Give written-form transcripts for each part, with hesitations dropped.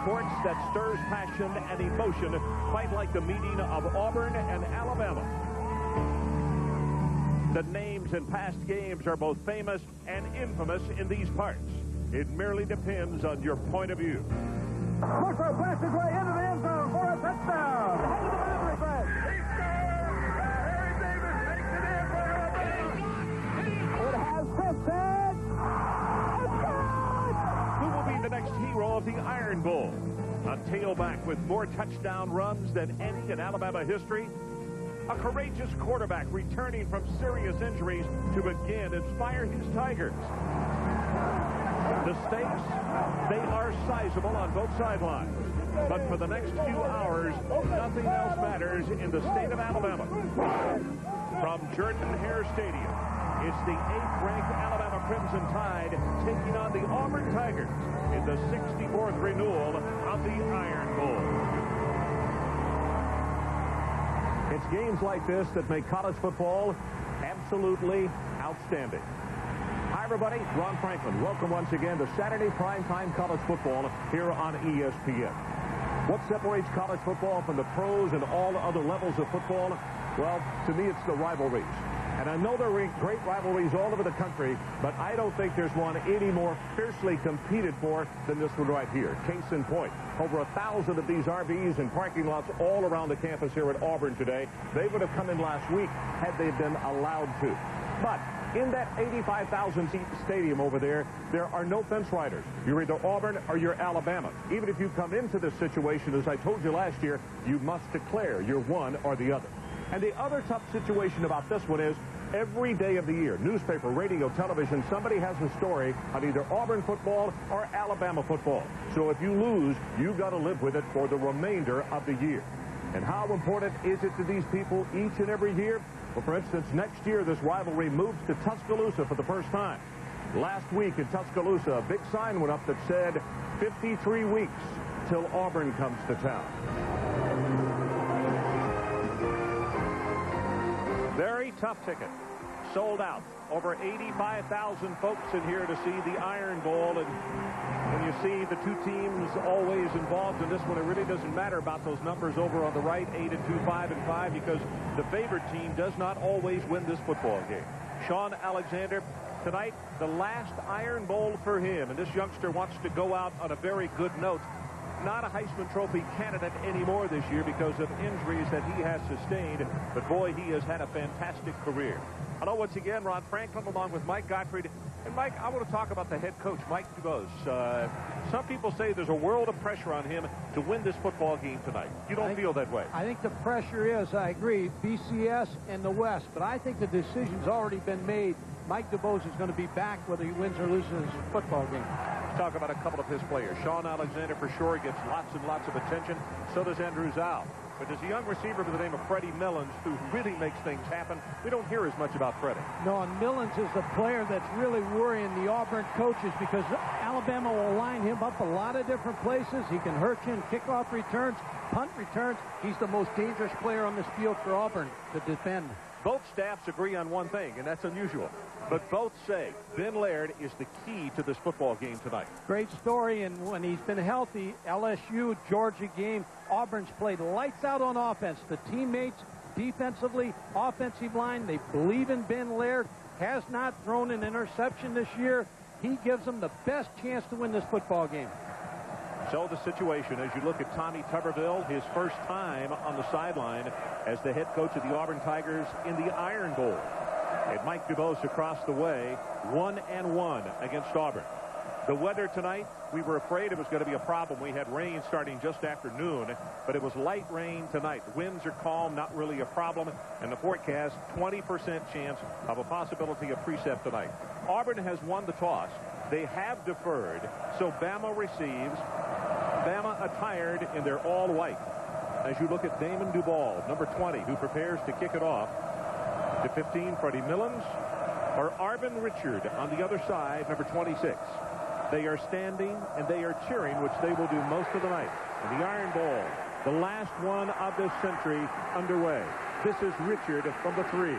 sports that stirs passion and emotion fight like the meeting of Auburn and Alabama. The names in past games are both famous and infamous in these parts. It merely depends on your point of view. Bushel blasts his way into the end zone for a touchdown. Head to the boundary flag. Harry Davis makes it in for Alabama. It has Vincent. Who will be the next hero of the Iron Bowl? A tailback with more touchdown runs than any in Alabama history? A courageous quarterback returning from serious injuries to again inspire his Tigers. The stakes, they are sizable on both sidelines. But for the next few hours, nothing else matters in the state of Alabama. From Jordan-Hare Stadium, it's the 8th-ranked Alabama Crimson Tide taking on the Auburn Tigers in the 64th renewal of the Iron Bowl. It's games like this that make college football absolutely outstanding. Hi, everybody. Ron Franklin. Welcome once again to Saturday primetime college football here on ESPN. What separates college football from the pros and all the other levels of football? Well, to me, it's the rivalries. And I know there are great rivalries all over the country, but I don't think there's one any more fiercely competed for than this one right here. Case in point, over 1,000 of these RVs and parking lots all around the campus here at Auburn today. They would have come in last week had they been allowed to. But in that 85,000-seat stadium over there, there are no fence riders. You're either Auburn or you're Alabama. Even if you come into this situation, as I told you last year, you must declare you're one or the other. And the other tough situation about this one is every day of the year, newspaper, radio, television, somebody has a story on either Auburn football or Alabama football. So if you lose, you've got to live with it for the remainder of the year. And how important is it to these people each and every year? Well, for instance, next year, this rivalry moves to Tuscaloosa for the first time. Last week in Tuscaloosa, a big sign went up that said 53 weeks till Auburn comes to town. Very tough ticket. Sold out. Over 85,000 folks in here to see the Iron Bowl. And when you see the two teams always involved in this one, it really doesn't matter about those numbers over on the right, 8-2, 5-5, because the favored team does not always win this football game. Shaun Alexander, tonight, the last Iron Bowl for him. And this youngster wants to go out on a very good note. Not a Heisman Trophy candidate anymore this year because of injuries that he has sustained. But, boy, he has had a fantastic career. Hello once again, Ron Franklin along with Mike Gottfried. And, Mike, I want to talk about the head coach, Mike Dubose. Some people say there's a world of pressure on him to win this football game tonight. You don't feel that way? I think the pressure is, I agree, BCS and the West. But I think the decision's already been made. Mike Dubose is going to be back whether he wins or loses this football game. Let's talk about a couple of his players. Shaun Alexander, for sure, gets lots and lots of attention. So does Andrew Zhao. But there's a young receiver by the name of Freddie Millens who really makes things happen. We don't hear as much about Freddie. No, and Millens is the player that's really worrying the Auburn coaches because Alabama will line him up a lot of different places. He can hurt you in kickoff returns, punt returns. He's the most dangerous player on this field for Auburn to defend. Both staffs agree on one thing, and that's unusual. But both say Ben Leard is the key to this football game tonight. Great story, and when he's been healthy, LSU, Georgia game, Auburn's played lights out on offense. The teammates, defensively, offensive line, they believe in Ben Leard. Has not thrown an interception this year. He gives them the best chance to win this football game. So the situation, as you look at Tommy Tuberville, his first time on the sideline as the head coach of the Auburn Tigers in the Iron Bowl. And Mike Dubose across the way, 1-1 against Auburn. The weather tonight, we were afraid it was going to be a problem. We had rain starting just after noon, but it was light rain tonight. The winds are calm, not really a problem. And the forecast, 20% chance of a possibility of precip tonight. Auburn has won the toss. They have deferred, so Bama receives. Bama attired in their all-white. As you look at Damon Duval, number 20, who prepares to kick it off. To 15, Freddie Millens, or Arvin Richard on the other side, number 26. They are standing and they are cheering, which they will do most of the night. And the Iron Bowl, the last one of this century, underway. This is Richard from the 3.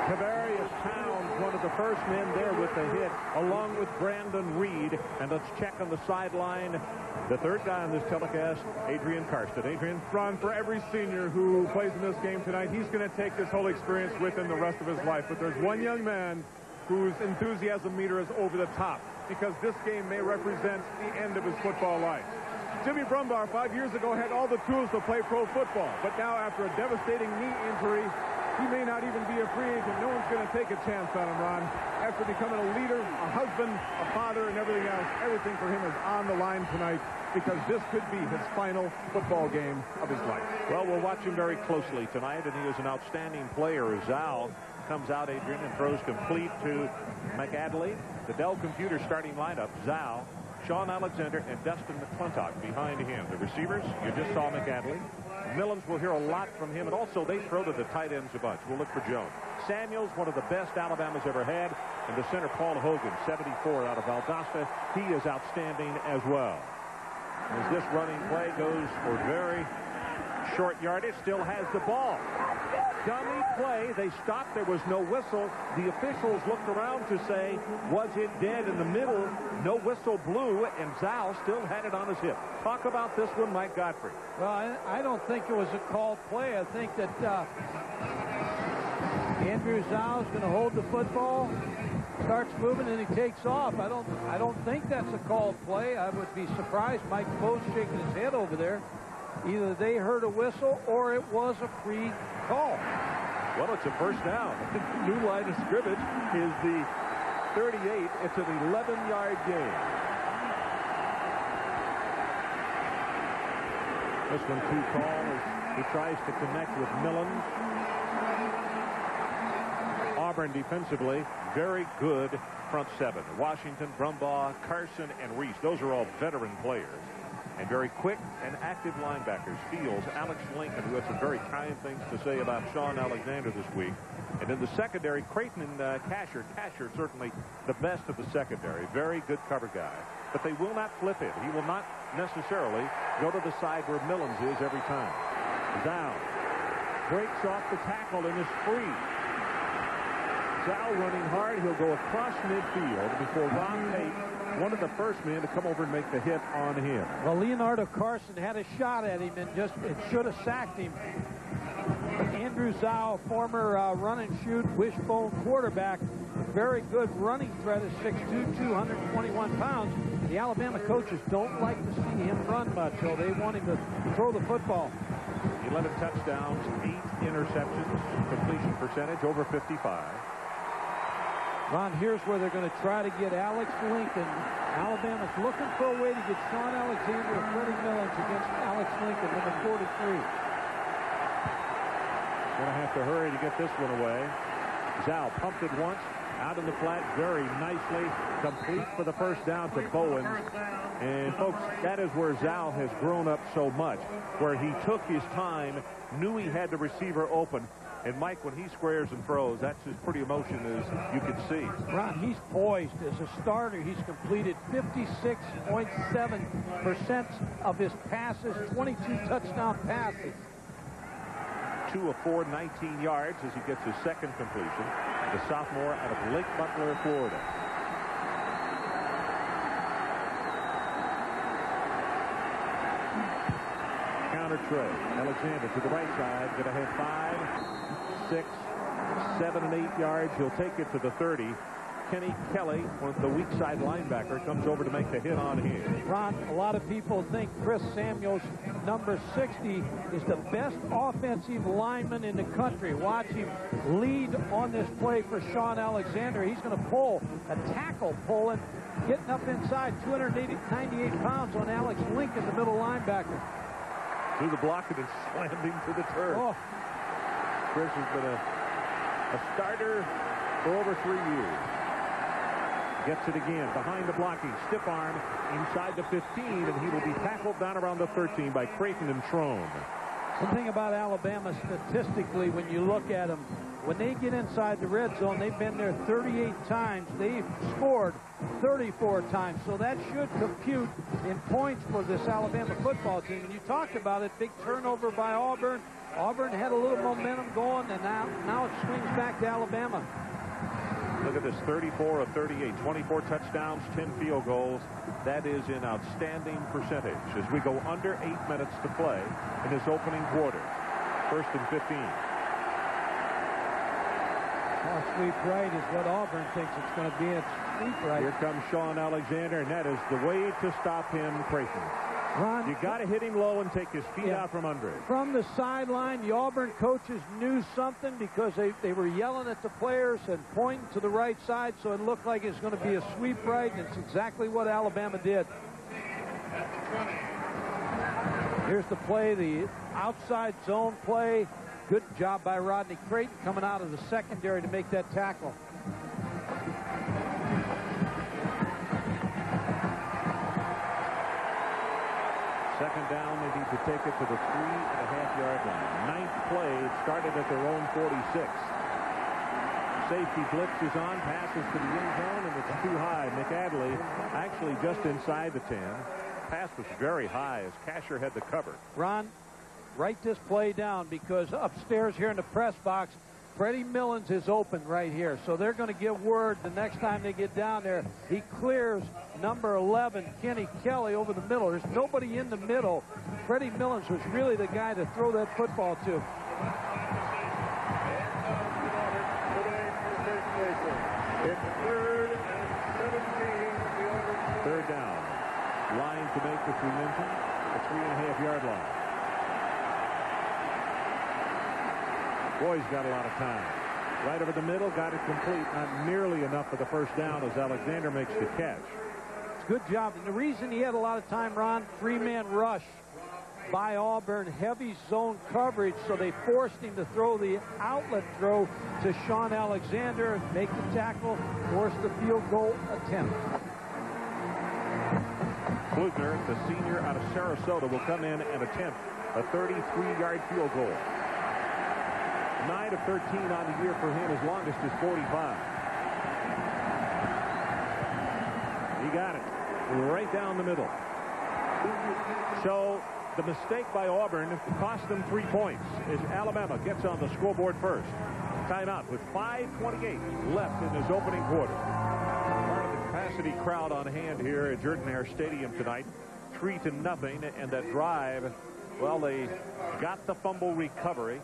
Tiberius Towns, one of the first men there with the hit, along with Brandon Reed. And let's check on the sideline. The third guy on this telecast, Adrian Karsten. Adrian. Ron, for every senior who plays in this game tonight, he's going to take this whole experience with him the rest of his life. But there's one young man whose enthusiasm meter is over the top, because this game may represent the end of his football life. Jimmy Brumbaugh 5 years ago had all the tools to play pro football, but now after a devastating knee injury, he may not even be a free agent. No one's going to take a chance on him, Ron. After becoming a leader, a husband, a father, and everything else, everything for him is on the line tonight, because this could be his final football game of his life. Well, we'll watch him very closely tonight, and he is an outstanding player. Zal comes out, Adrian, and throws complete to McAdley. The Dell Computer starting lineup, Zal, Shaun Alexander, and Dustin McClintock behind him. The receivers, you just saw McAdley. Millens will hear a lot from him, and also they throw to the tight ends a bunch. We'll look for Jones. Samuels, one of the best Alabama's ever had, and the center, Paul Hogan, 74 out of Valdosta. He is outstanding as well. As this running play goes for very short yardage, still has the ball. Dummy play. They stopped. There was no whistle. The officials looked around to say, was it dead in the middle? No whistle blew, and Zal still had it on his hip. Talk about this one, Mike Godfrey. Well, I don't think it was a called play. I think that Andrew Zal is going to hold the football, starts moving, and he takes off. I don't think that's a called play. I would be surprised. Mike Bowe's shaking his head over there. Either they heard a whistle or it was a free call. Well, it's a first down. New line of scrimmage is the 38. It's an 11-yard gain. This one too tall as he tries to connect with Millens. Auburn defensively, very good front seven. Washington, Brumbaugh, Carson, and Reese. Those are all veteran players. And very quick and active linebackers. Fields, Alex Lincoln, who had some very kind things to say about Shaun Alexander this week. And in the secondary, Creighton and Casher. Casher certainly the best of the secondary. Very good cover guy. But they will not flip it. He will not necessarily go to the side where Millens is every time. Zal breaks off the tackle and is free. Zal running hard. He'll go across midfield before Ron Tate, one of the first men to come over and make the hit on him. Well, Leonardo Carson had a shot at him, and it should have sacked him. But Andrew Zal, former run and shoot wishbone quarterback, very good running threat, is 6'2", 221 pounds. The Alabama coaches don't like to see him run much, so they want him to throw the football. 11 touchdowns, 8 interceptions, completion percentage over 55. Ron, here's where they're going to try to get Alex Lincoln. Alabama's looking for a way to get Shaun Alexander and Freddie Millens against Alex Lincoln, number 43. Going to have to hurry to get this one away. Zal pumped it once, out in the flat very nicely, complete for the first down to Bowen. And, folks, that is where Zal has grown up so much, where he took his time, knew he had the receiver open. And, Mike, when he squares and throws, that's as pretty emotion as you can see. Ron, he's poised. As a starter, he's completed 56.7% of his passes, 22 touchdown passes. 2 of 4, 19 yards as he gets his second completion. The sophomore out of Lake Butler, Florida. Counter tray. Alexander to the right side. Going to have 5, 6, 7, and 8 yards. He'll take it to the 30. Kenny Kelly, one of the weak side linebacker, comes over to make the hit on him. Ron, a lot of people think Chris Samuels, number 60, is the best offensive lineman in the country. Watch him lead on this play for Shaun Alexander. He's going to pull a tackle, pulling, getting up inside, 298 pounds on Alex Lincoln, the middle linebacker. Through the block and slammed him to the turf. Oh. Chris has been a starter for over 3 years. Gets it again behind the blocking. Stiff arm inside the 15, and he will be tackled down around the 13 by Creighton and Trone. One thing about Alabama statistically, when you look at them, when they get inside the red zone, they've been there 38 times. They've scored 34 times. So that should compute in points for this Alabama football team. And you talked about it, big turnover by Auburn. Auburn had a little momentum going, and now it swings back to Alabama. The Look at this, 34 of 38, 24 touchdowns, 10 field goals. That is an outstanding percentage as we go under 8 minutes to play in this opening quarter. 1st and 15. Sweep right is what Auburn thinks it's going to be. It's sweep right. Here comes Shaun Alexander, and that is the way to stop him, Creighton. Ron, you got to hit him low and take his feet out from under it. From the sideline, the Auburn coaches knew something because they were yelling at the players and pointing to the right side, so it looked like it's going to be a sweep right, and it's exactly what Alabama did. Here's the play, the outside zone play. Good job by Rodney Creighton coming out of the secondary to make that tackle. Second down, they need to take it to the 3.5-yard line. 9th play, it started at their own 46. Safety blitz is on, passes to the end zone, and it's too high. McAdley actually just inside the 10. Pass was very high as Casher had the cover. Ron, write this play down because upstairs here in the press box, Freddie Millins is open right here. So they're going to get word the next time they get down there. He clears number 11, Kenny Kelly, over the middle. There's nobody in the middle. Freddie Millins was really the guy to throw that football to. It's 3rd and 17. 3rd down. Line to make, as we mentioned, the 3.5-yard line. Boy's got a lot of time. Right over the middle, got it complete. Not nearly enough for the first down as Alexander makes the catch. It's a good job. And the reason he had a lot of time, Ron, 3-man rush by Auburn, heavy zone coverage, so they forced him to throw the outlet throw to Shaun Alexander, make the tackle, force the field goal attempt. Klugner, the senior out of Sarasota, will come in and attempt a 33-yard field goal. 9 of 13 on the year for him. His longest is 45. He got it right down the middle. So the mistake by Auburn cost them 3 points as Alabama gets on the scoreboard first. Timeout with 5:28 left in this opening quarter. Part of the capacity crowd on hand here at Jordan-Hare Stadium tonight. 3-0, and that drive, well, they got the fumble recovery.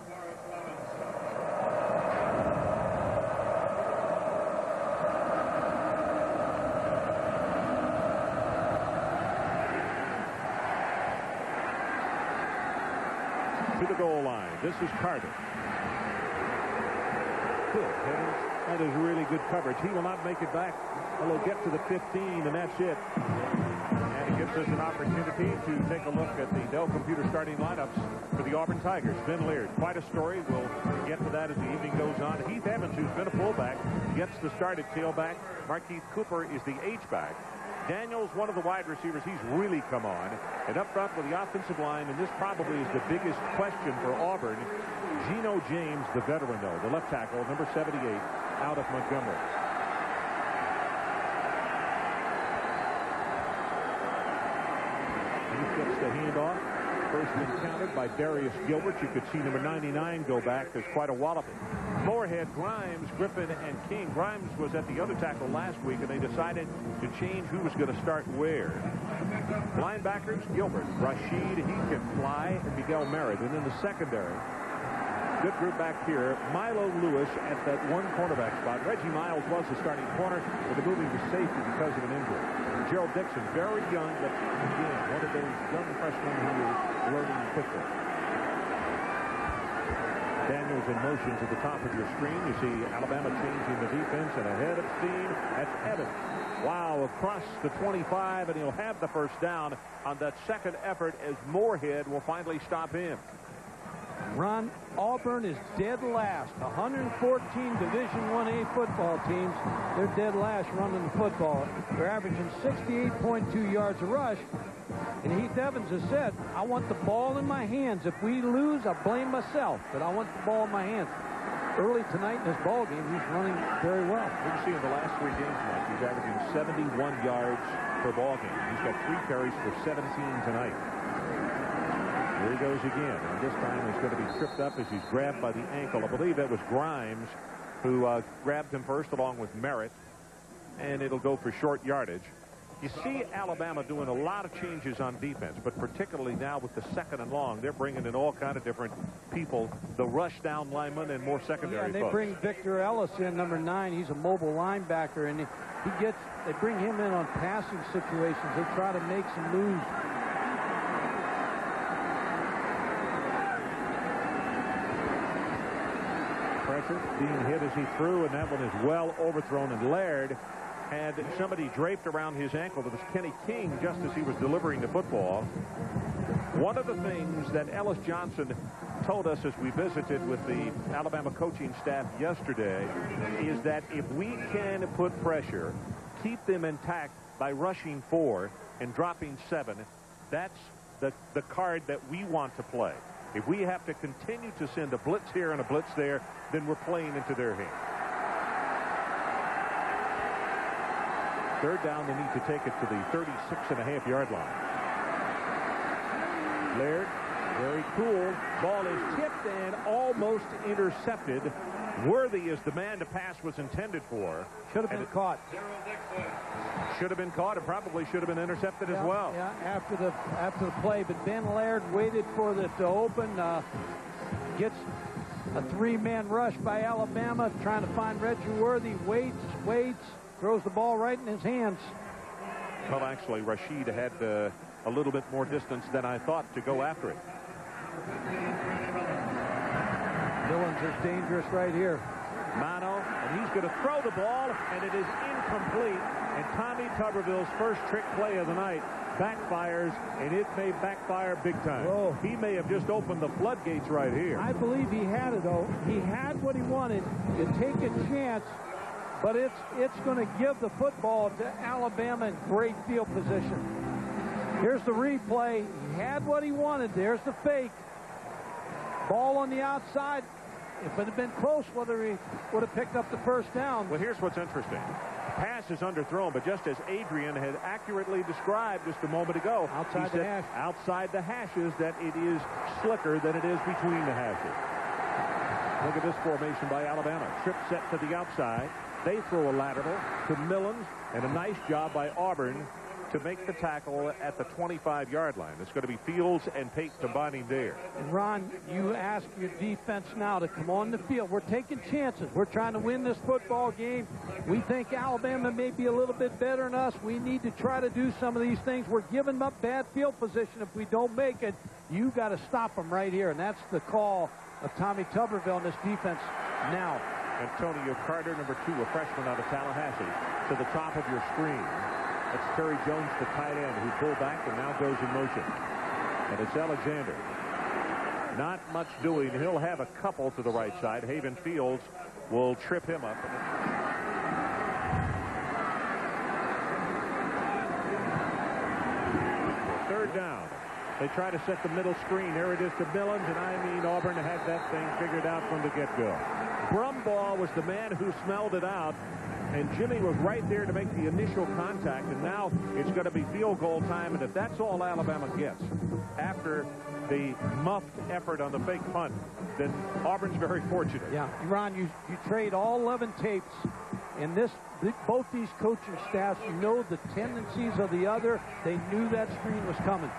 To the goal line. This is Carter. Good heavens. That is really good coverage. He will not make it back. He'll get to the 15, and that's it. And it gives us an opportunity to take a look at the Dell Computer starting lineups for the Auburn Tigers. Ben Leard, quite a story. We'll get to that as the evening goes on. Heath Evans, who's been a fullback, gets the start at tailback. Markeith Cooper is the H-back. Daniels, one of the wide receivers, he's really come on. And up front with the offensive line, and this probably is the biggest question for Auburn, Geno James, the veteran, though, the left tackle, number 78, out of Montgomery. He gets the handoff. First encountered by Darius Gilbert. You could see number 99 go back. There's quite a walloping. Moorhead, Grimes, Griffin, and King. Grimes was at the other tackle last week, and they decided to change who was going to start where. Linebackers, Gilbert, Rashid, he can fly, and Miguel Merritt. And in the secondary, good group back here. Milo Lewis at that one cornerback spot. Reggie Miles was the starting corner, but they're moving to safety because of an injury. Gerald Dixon, very young, but again, one of those young freshmen who is learning quickly. Daniels in motion to the top of your screen. You see Alabama changing the defense, and ahead of steam, that's Evans. Wow, across the 25, and he'll have the first down on that second effort as Moorhead will finally stop him. Ron, Auburn is dead last. 114 Division I-A football teams. They're dead last running the football. They're averaging 68.2 yards a rush. And Heath Evans has said, I want the ball in my hands. If we lose, I blame myself. But I want the ball in my hands. Early tonight in this ball game, he's running very well. You can see in the last 3 games tonight, he's averaging 71 yards per ball game. He's got 3 carries for 17 tonight. Here he goes again, and this time he's going to be tripped up as he's grabbed by the ankle. I believe that was Grimes who grabbed him first along with Merritt, and it'll go for short yardage. You see Alabama doing a lot of changes on defense, but particularly now with the 2nd and long, they're bringing in all kind of different people, the rush down linemen and more secondary and they folks. bring Victor Ellis in, number 9. He's a mobile linebacker, and they bring him in on passing situations. They try to make some moves. Pressure being hit as he threw, and that one is well overthrown, and Laird had somebody draped around his ankle. That was Kenny King just as he was delivering the football. One of the things that Ellis Johnson told us as we visited with the Alabama coaching staff yesterday is that if we can put pressure, keep them intact by rushing 4 and dropping 7, that's the card that we want to play. If we have to continue to send a blitz here and a blitz there, then we're playing into their hands. 3rd down, they need to take it to the 36.5-yard line. Leard, very cool. Ball is tipped and almost intercepted. Worthy is the man the pass was intended for. Should have been caught. Should have been caught, and probably should have been intercepted as well. Yeah, after the play, but Ben Laird waited for it to open. Gets a 3-man rush by Alabama, trying to find Reggie Worthy. Waits, throws the ball right in his hands. Well, actually, Rashid had a little bit more distance than I thought to go after it. Villains is dangerous right here. Mano, and he's going to throw the ball, and it is incomplete. And Tommy Tuberville's first trick play of the night backfires, and it may backfire big time. Whoa. He may have just opened the floodgates right here. I believe he had it, though. He had what he wanted. You take a chance, but it's going to give the football to Alabama in great field position. Here's the replay. He had what he wanted. There's the fake. Ball on the outside. If it had been close, whether he would have picked up the first down. Well, here's what's interesting. Pass is underthrown, but just as Adrian had accurately described just a moment ago, outside the hash. Outside the hashes, that it is slicker than it is between the hashes. Look at this formation by Alabama. Trip set to the outside. They throw a lateral to Millens, and a nice job by Auburn to make the tackle at the 25-yard line. It's going to be Fields and Pate combining there. And Ron, you ask your defense now to come on the field. We're taking chances. We're trying to win this football game. We think Alabama may be a little bit better than us. We need to try to do some of these things. We're giving up bad field position. If we don't make it, you got to stop them right here. And that's the call of Tommy Tuberville in this defense now. Antonio Carter, number 2, a freshman out of Tallahassee, to the top of your screen. That's Terry Jones, the tight end, who pulled back and now goes in motion. And it's Alexander. Not much doing. He'll have a couple to the right side. Haven Fields will trip him up. 3rd down. They try to set the middle screen. There it is to Millens, and I mean Auburn had that thing figured out from the get-go. Brumbaugh was the man who smelled it out. And Jimmy was right there to make the initial contact, and now it's going to be field goal time. And if that's all Alabama gets after the muffed effort on the fake punt, then Auburn's very fortunate. Yeah, Ron, you trade all 11 tapes, and both these coaching staffs know the tendencies of the other. They knew that screen was coming.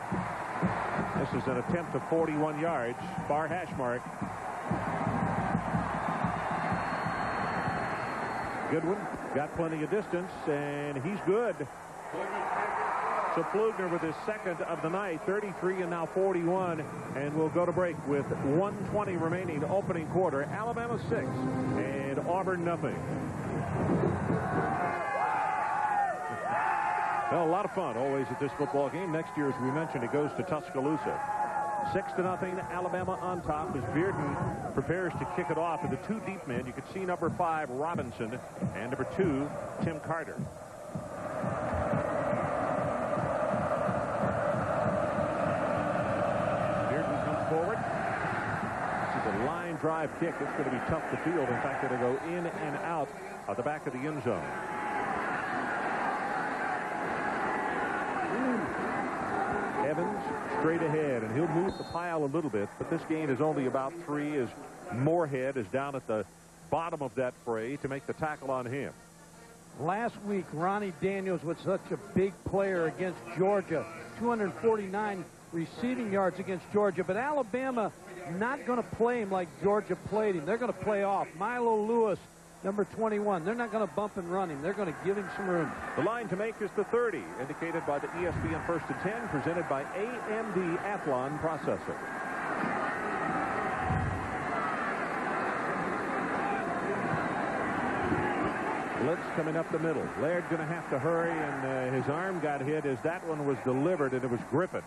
This is an attempt of 41 yards, far hash mark. Goodwin got plenty of distance, and he's good. So Pflugner with his 2nd of the night, 33 and now 41, and we'll go to break with 1:20 remaining, opening quarter. Alabama 6 and Auburn nothing. Well, a lot of fun always at this football game. Next year, as we mentioned, it goes to Tuscaloosa. 6-0, Alabama on top as Bearden prepares to kick it off with the 2 deep men. You can see number 5, Robinson, and number 2, Tim Carter. Bearden comes forward. This is a line drive kick. It's going to be tough to field. In fact, it'll go in and out of the back of the end zone. Evans straight ahead, and he'll move the pile a little bit, but this gain is only about 3 as Moorhead is down at the bottom of that fray to make the tackle on him. Last week, Ronnie Daniels was such a big player against Georgia. 249 receiving yards against Georgia. But Alabama not going to play him like Georgia played him. They're going to play off. Milo Lewis, number 21. They're not going to bump and run him. They're going to give him some room. The line to make is the 30, indicated by the ESPN 1st and 10, presented by AMD Athlon Processor. Blitz coming up the middle. Laird going to have to hurry, and his arm got hit as that one was delivered, and it was Griffin.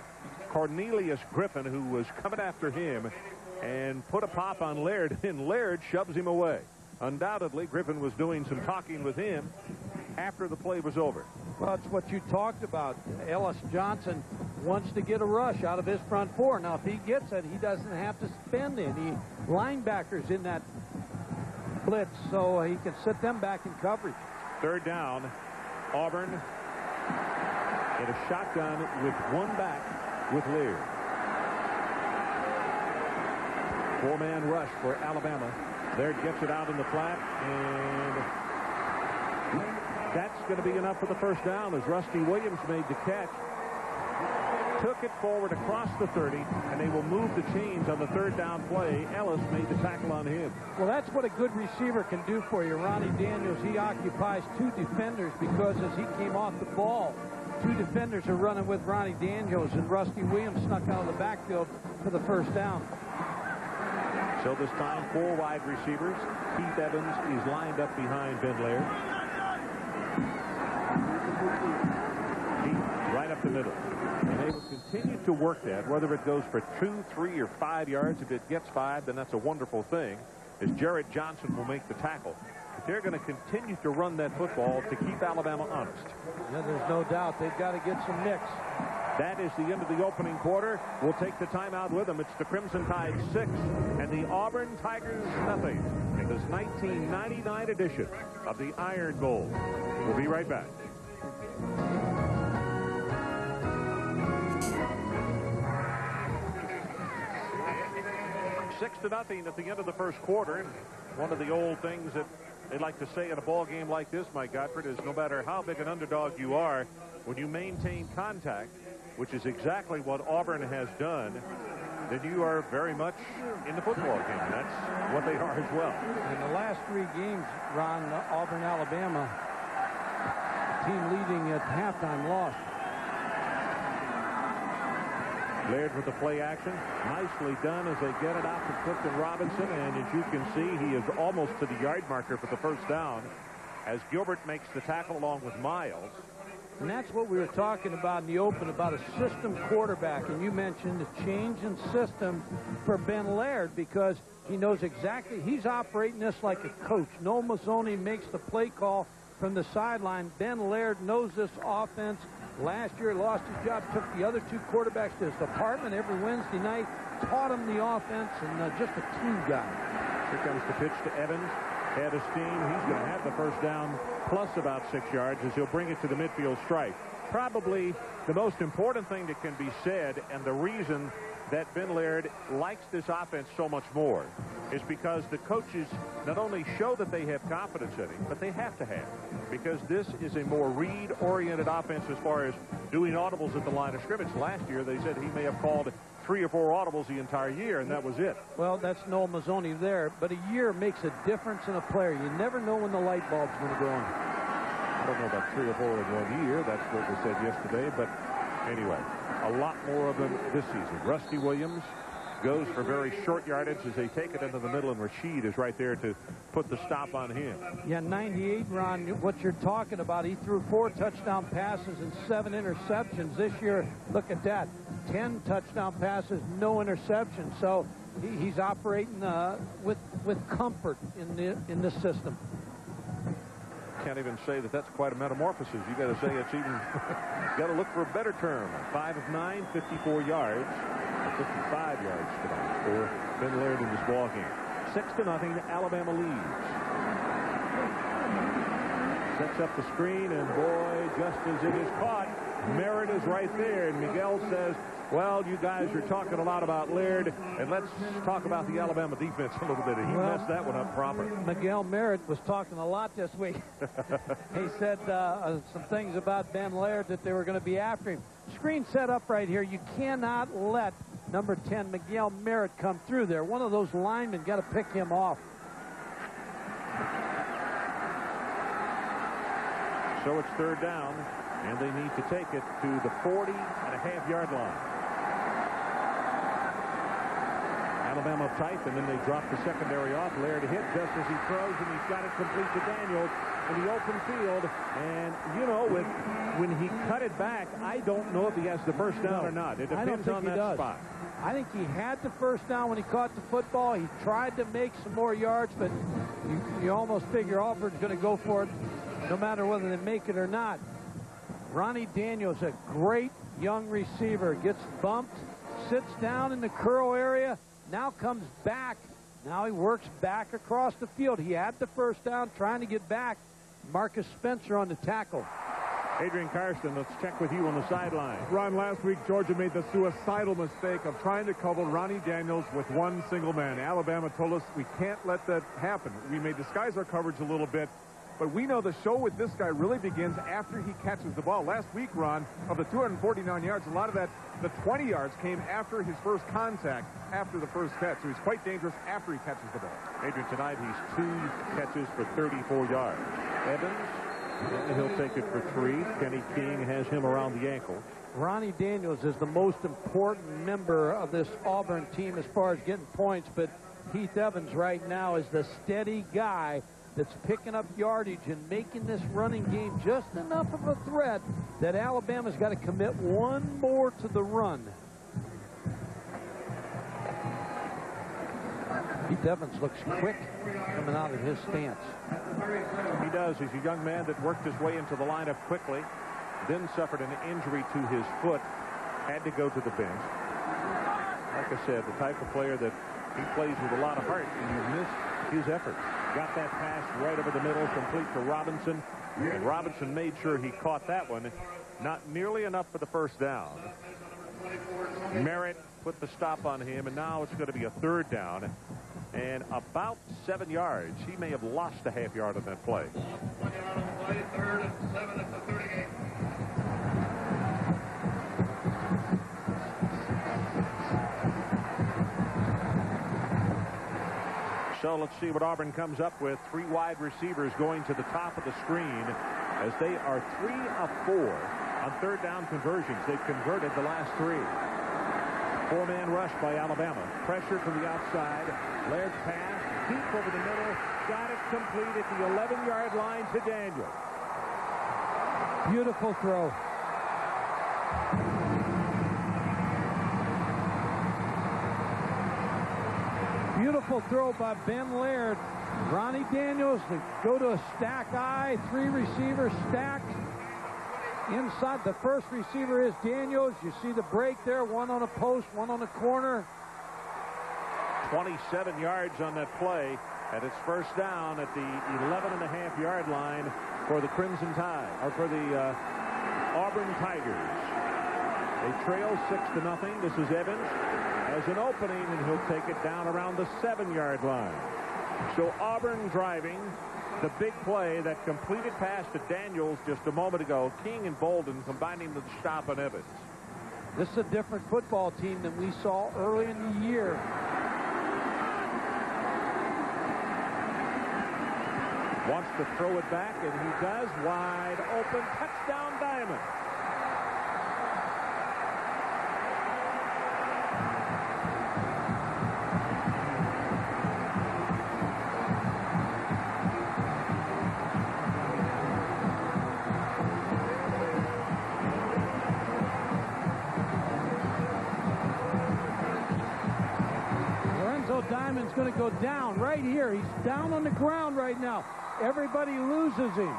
Cornelius Griffin, who was coming after him and put a pop on Laird, and Laird shoves him away. Undoubtedly, Griffin was doing some talking with him after the play was over. Well, it's what you talked about. Ellis Johnson wants to get a rush out of his front four. Now, if he gets it, he doesn't have to spend any linebackers in that blitz, so he can sit them back in coverage. Third down, Auburn in a shotgun with one back with Leard. Four-man rush for Alabama. Laird gets it out in the flat, and that's going to be enough for the first down as Rusty Williams made the catch. Took it forward across the 30, and they will move the chains on the third down play. Ellis made the tackle on him. Well, that's what a good receiver can do for you. Ronnie Daniels, he occupies two defenders because as he came off the ball, two defenders are running with Ronnie Daniels, and Rusty Williams snuck out of the backfield for the first down. So this time, four wide receivers. Keith Evans is lined up behind Ben Laird. Keith right up the middle. And they will continue to work that, whether it goes for 2, 3, or 5 yards. If it gets 5, then that's a wonderful thing, as Jarrett Johnson will make the tackle. But they're going to continue to run that football to keep Alabama honest. Yeah, there's no doubt. They've got to get some nicks. That is the end of the opening quarter. We'll take the timeout with them. It's the Crimson Tide 6 and the Auburn Tigers nothing in this 1999 edition of the Iron Bowl. We'll be right back. 6-0 at the end of the first quarter. And one of the old things that they like to say in a ball game like this, Mike Gottfried, is no matter how big an underdog you are, when you maintain contact, which is exactly what Auburn has done, then you are very much in the football game. That's what they are as well. In the last 3 games, Ron, Auburn, Alabama, team leading at halftime lost. Laird with the play action. Nicely done as they get it out to Clifton Robinson. And as you can see, he is almost to the yard marker for the first down as Gilbert makes the tackle along with Miles. And that's what we were talking about in the open, about a system quarterback. And you mentioned the change in system for Ben Laird because he knows exactly. He's operating this like a coach. Noel Mazzoni makes the play call from the sideline. Ben Laird knows this offense. Last year, lost his job, took the other 2 quarterbacks to his department every Wednesday night, taught him the offense, and just a team guy. Here comes the pitch to Evans. Head of steam. He's going to have the first down plus about 6 yards as he'll bring it to the midfield stripe. Probably the most important thing that can be said, and the reason that Ben Laird likes this offense so much more, is because the coaches not only show that they have confidence in him, but they have to have, because this is a more read-oriented offense as far as doing audibles at the line of scrimmage. Last year, they said he may have called 3 or 4 audibles the entire year, and that was it. Well, that's Noel Mazzoni there, but a year makes a difference in a player. You never know when the light bulb's going to go on. I don't know about 3 or 4 in 1 year. That's what was said yesterday, but anyway, a lot more of them this season. Rusty Williams goes for very short yardage as they take it into the middle, and Rashid is right there to put the stop on him. Yeah, 98, Ron, what you're talking about, he threw 4 touchdown passes and 7 interceptions. This year, look at that, 10 touchdown passes, no interceptions. So he's operating with comfort in this system. Can't even say that that's quite a metamorphosis. You got to say it's even got to look for a better term. 5 of 9, 54 yards, 55 yards tonight for Ben Laird in this ball game. 6-0, Alabama leads. Sets up the screen, and boy, just as it is caught, Merritt is right there, and Miguel says, well, you guys are talking a lot about Leard, and let's talk about the Alabama defense a little bit. He messed that one up proper. Miguel Merritt was talking a lot this week. He said some things about Ben Laird that they were going to be after him. Screen set up right here. You cannot let number 10, Miguel Merritt, come through there. One of those linemen got to pick him off. So it's third down, and they need to take it to the 40.5-yard line. Alabama tight, and then they drop the secondary off. Laird hit just as he throws, and he's got it complete to Daniels in the open field. And, you know, when he cut it back, I don't know if he has the first down or not. It depends on that spot. I think he had the first down when he caught the football. He tried to make some more yards, but you almost figure Auburn's going to go for it no matter whether they make it or not. Ronnie Daniels, a great young receiver, gets bumped, sits down in the curl area, now comes back. Now he works back across the field. He had the first down, trying to get back. Marcus Spencer on the tackle. Adrian Karsten, let's check with you on the sideline. Ron, last week Georgia made the suicidal mistake of trying to cover Ronnie Daniels with one single man. Alabama told us we can't let that happen. We may disguise our coverage a little bit, but we know the show with this guy really begins after he catches the ball. Last week, Ron, of the 249 yards, a lot of that, the 20 yards came after his first contact, after the first catch. So he's quite dangerous after he catches the ball. Adrian, tonight he's 2 catches for 34 yards. Evans, he'll take it for 3. Kenny King has him around the ankle. Ronnie Daniels is the most important member of this Auburn team as far as getting points, but Heath Evans right now is the steady guy that's picking up yardage and making this running game just enough of a threat that Alabama's got to commit one more to the run. Heath Evans looks quick coming out of his stance. He does. He's a young man that worked his way into the lineup quickly, then suffered an injury to his foot, had to go to the bench. Like I said, the type of player that he plays with a lot of heart, and you miss his effort. Got that pass right over the middle, complete to Robinson, and Robinson made sure he caught that one. Not nearly enough for the first down. Merritt put the stop on him, and now it's going to be a third down and about 7 yards. He may have lost a half yard on that play. Third and 7 at the 38. So let's see what Auburn comes up with. 3 wide receivers going to the top of the screen as they are 3 of 4 on third down conversions. They've converted the last 3. 4-man rush by Alabama. Pressure from the outside. Laird's pass deep over the middle. Got it complete at the 11-yard line to Daniel. Beautiful throw. Beautiful throw by Ben Laird. Ronnie Daniels, they go to a stack I. 3 receivers stacked. Inside, the first receiver is Daniels. You see the break there. 1 on a post, 1 on a corner. 27 yards on that play, and it's first down at the 11.5-yard line for the Crimson Tide, or for the Auburn Tigers. They trail 6-0. This is Evans. Has an opening, and he'll take it down around the 7-yard line. So Auburn driving. The big play, that completed pass to Daniels just a moment ago. King and Bolden combining the stop on Evans. This is a different football team than we saw early in the year. Wants to throw it back, and he does. Wide open. Touchdown Diamond. Diamond's going to go down right here. He's down on the ground right now. Everybody loses him.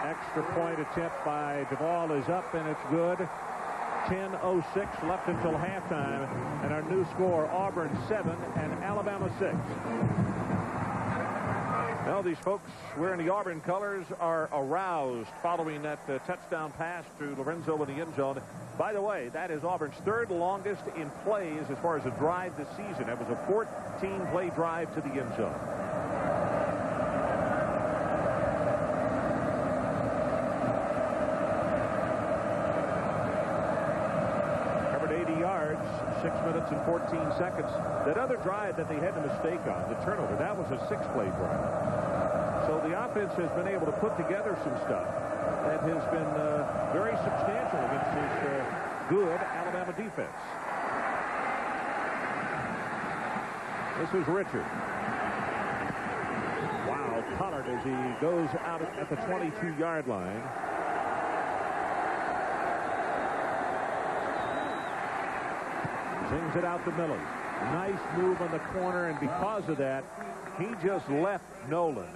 Extra point attempt by Duvall is up, and it's good. 10:06 left until halftime, and our new score, Auburn 7 and Alabama 6. Well, these folks wearing the Auburn colors are aroused following that touchdown pass to Lorenzo in the end zone. By the way, that is Auburn's third longest in plays as far as a drive this season. It was a 14-play drive to the end zone. Covered 80 yards, 6 minutes and 14 seconds. That other drive that they had a mistake on, the turnover, that was a 6-play drive. So the offense has been able to put together some stuff that has been very substantial against this good Alabama defense. This is Richard. Wow, Pollard as he goes out at the 22-yard line. Sings it out to Miller. Nice move on the corner, and because of that, he just left Nolan.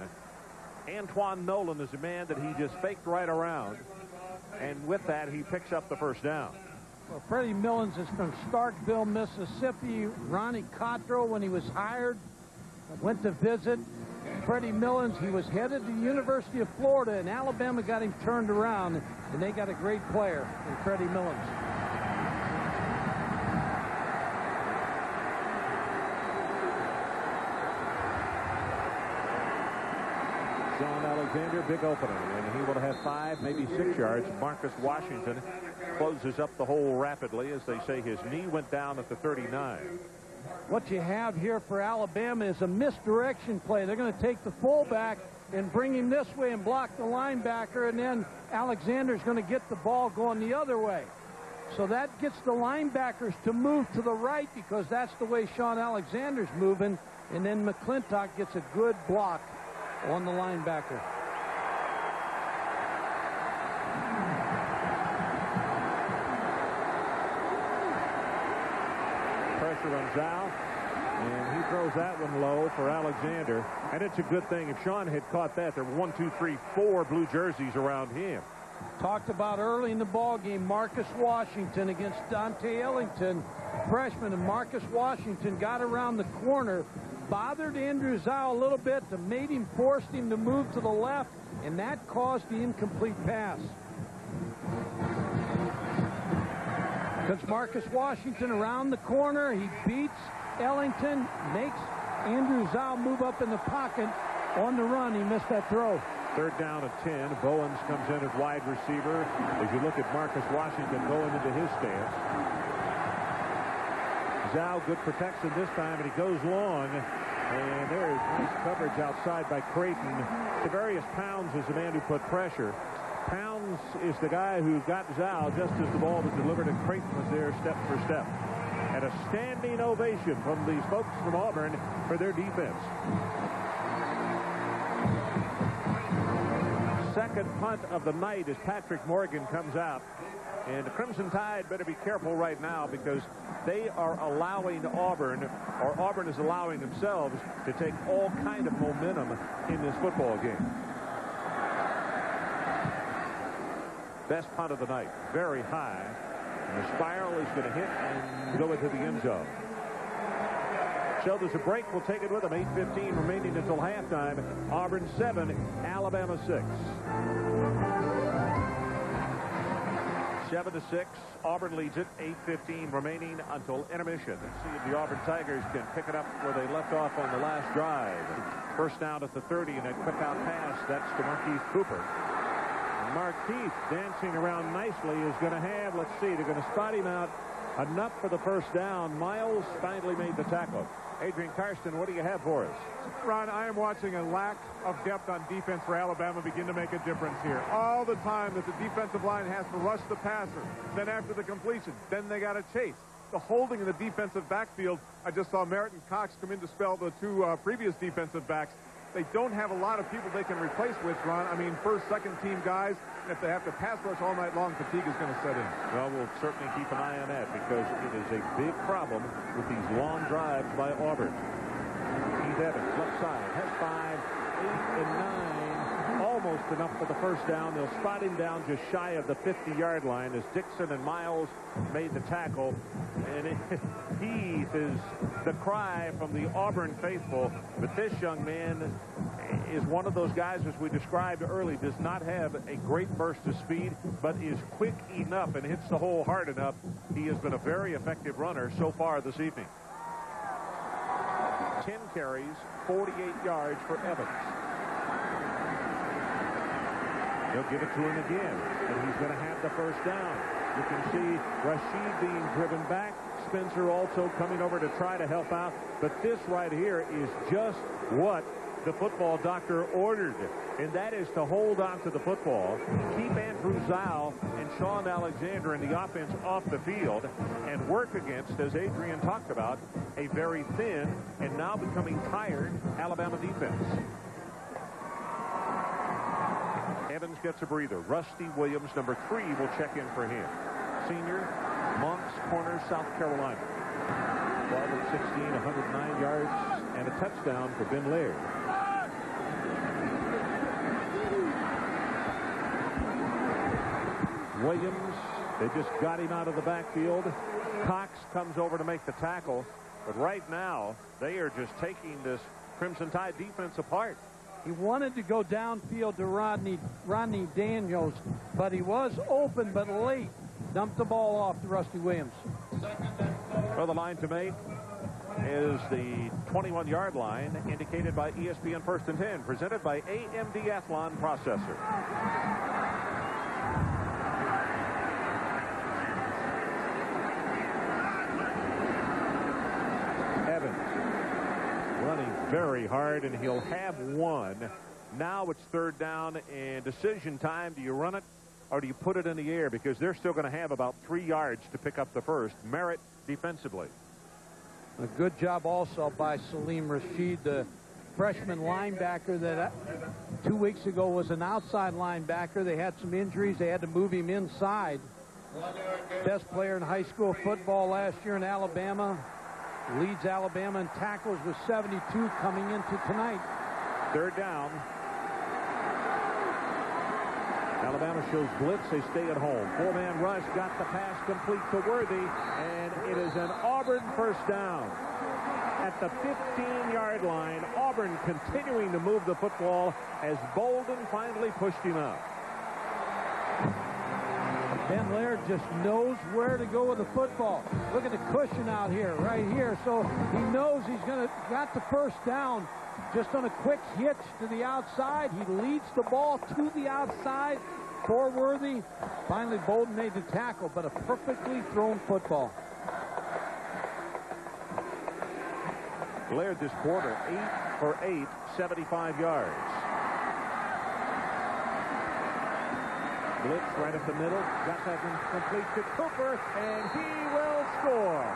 Antoine Nolan is a man that he just faked right around, and with that, he picks up the first down. Well, Freddie Millens is from Starkville, Mississippi. Ronnie Cottrell, when he was hired, went to visit. Freddie Millens, he was headed to the University of Florida, and Alabama got him turned around, and they got a great player in Freddie Millens. Shaun Alexander, big opening, and he will have 5, maybe 6 yards. Marcus Washington closes up the hole rapidly. As they say, his knee went down at the 39. What you have here for Alabama is a misdirection play. They're going to take the fullback and bring him this way and block the linebacker, and then Alexander's going to get the ball going the other way. So that gets the linebackers to move to the right because that's the way Shaun Alexander's moving, and then McClintock gets a good block on the linebacker. Pressure on Zal, and he throws that one low for Alexander. And it's a good thing. If Shaun had caught that, there were 1, 2, 3, 4 blue jerseys around him. Talked about early in the ball game, Marcus Washington against Dante Ellington, freshman, and Marcus Washington got around the corner, bothered Andrew Zhao a little bit, forced him to move to the left, and that caused the incomplete pass. Because Marcus Washington around the corner, he beats Ellington, makes Andrew Zhao move up in the pocket on the run. He missed that throw. Third down and 10. Bowens comes in as wide receiver. As you look at Marcus Washington going into his stance. Zhao, good protection this time, and he goes long. And there is nice coverage outside by Creighton. Devarius Pounds is the man who put pressure. Pounds is the guy who got Zhao just as the ball was delivered, and Creighton was there step for step. And a standing ovation from these folks from Auburn for their defense. Second punt of the night as Patrick Morgan comes out. And the Crimson Tide better be careful right now because they are allowing Auburn, or Auburn is allowing themselves to take all kind of momentum in this football game. Best punt of the night. Very high. And the spiral is going to hit and go into the end zone. So there's a break. We'll take it with them. 8:15 remaining until halftime. Auburn 7, Alabama 6. 7-6. Auburn leads it. 8:15 remaining until intermission. Let's see if the Auburn Tigers can pick it up where they left off on the last drive. First down at the 30, and a quick out pass. That's to Markeith Cooper. And Markeith dancing around nicely is going to have, let's see, they're going to spot him out enough for the first down. Miles finally made the tackle. Adrian Karsten, what do you have for us? Ron, I am watching a lack of depth on defense for Alabama begin to make a difference here. All the time that the defensive line has to rush the passer. Then after the completion, then they got to chase. The holding in the defensive backfield, I just saw Merritt and Cox come in to spell the two previous defensive backs. They don't have a lot of people they can replace with, Ron. I mean, first, second team guys. If they have to pass rush all night long, fatigue is going to set in. Well, we'll certainly keep an eye on that because it is a big problem with these long drives by Auburn. Keith Evans, left side, has 5, 8, and 9. All almost enough for the first down. They'll spot him down just shy of the 50-yard line as Dixon and Miles made the tackle. And Heath is the cry from the Auburn faithful. But this young man is one of those guys, as we described early, does not have a great burst of speed, but is quick enough and hits the hole hard enough. He has been a very effective runner so far this evening. 10 carries, 48 yards for Evans. He'll give it to him again, and he's going to have the first down. You can see Rashid being driven back. Spencer also coming over to try to help out. But this right here is just what the football doctor ordered, and that is to hold on to the football, keep Andrew Zile and Shaun Alexander in the offense off the field, and work against, as Adrian talked about, a very thin and now becoming tired Alabama defense. Evans gets a breather. Rusty Williams, number 3, will check in for him. Senior, Moncks Corner, South Carolina. 12 of 16, 109 yards, and a touchdown for Ben Leard. Williams, they just got him out of the backfield. Cox comes over to make the tackle. But right now, they are just taking this Crimson Tide defense apart. He wanted to go downfield to Rodney Daniels, but he was open but late. Dumped the ball off to Rusty Williams. Well, the line to make is the 21-yard line, indicated by ESPN First and 10, presented by AMD Athlon Processor. Evans running very hard, and he'll have one. Now it's third down and decision time. Do you run it or do you put it in the air? Because they're still going to have about 3 yards to pick up the first. Merritt defensively. A good job also by Salim Rashid, the freshman linebacker that 2 weeks ago was an outside linebacker. They had some injuries. They had to move him inside. Best player in high school football last year in Alabama. Leads Alabama in tackles with 72 coming into tonight. Third down. Alabama shows blitz. They stay at home. 4-man rush. Got the pass complete to Worthy. And it is an Auburn first down. At the 15-yard line, Auburn continuing to move the football as Bolden finally pushed him out. Ben Laird just knows where to go with the football. Look at the cushion out here, right here. So he knows he's got the first down. Just on a quick hitch to the outside. He leads the ball to the outside for Worthy. Finally, Bolden made the tackle, but a perfectly thrown football. Laird this quarter, 8 for 8, 75 yards. Blitz right up the middle. Got that complete to Cooper, and he will score.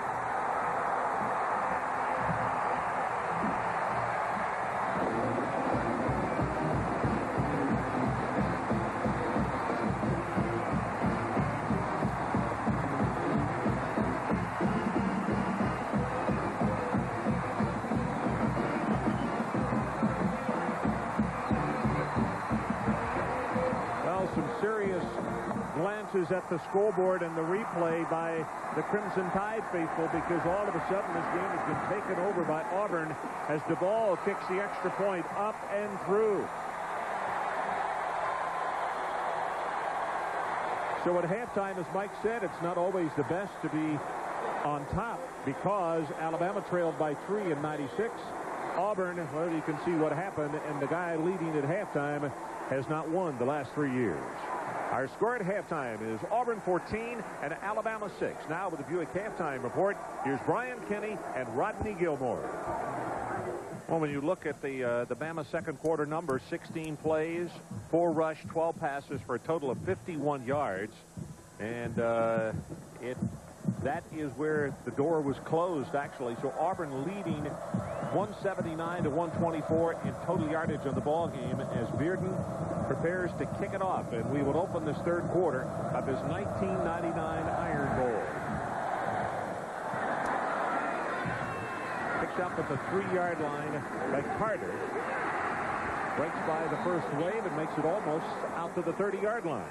Glances at the scoreboard and the replay by the Crimson Tide faithful, because all of a sudden this game has been taken over by Auburn as DeBall kicks the extra point up and through. So at halftime, as Mike said, it's not always the best to be on top, because Alabama trailed by 3 in 96. Auburn, well, you can see what happened, and the guy leading at halftime has not won the last 3 years. Our score at halftime is Auburn 14 and Alabama 6. Now with the Buick halftime report, here's Brian Kenny and Rodney Gilmore. Well, when you look at the Bama second quarter numbers, 16 plays, 4 rush, 12 passes for a total of 51 yards. And that is where the door was closed, actually. So Auburn leading 179 to 124 in total yardage on the ball game as Bearden prepares to kick it off, and we will open this third quarter of his 1999 Iron Bowl. Picked up at the 3-yard line by Carter. Breaks by the first wave and makes it almost out to the 30-yard line.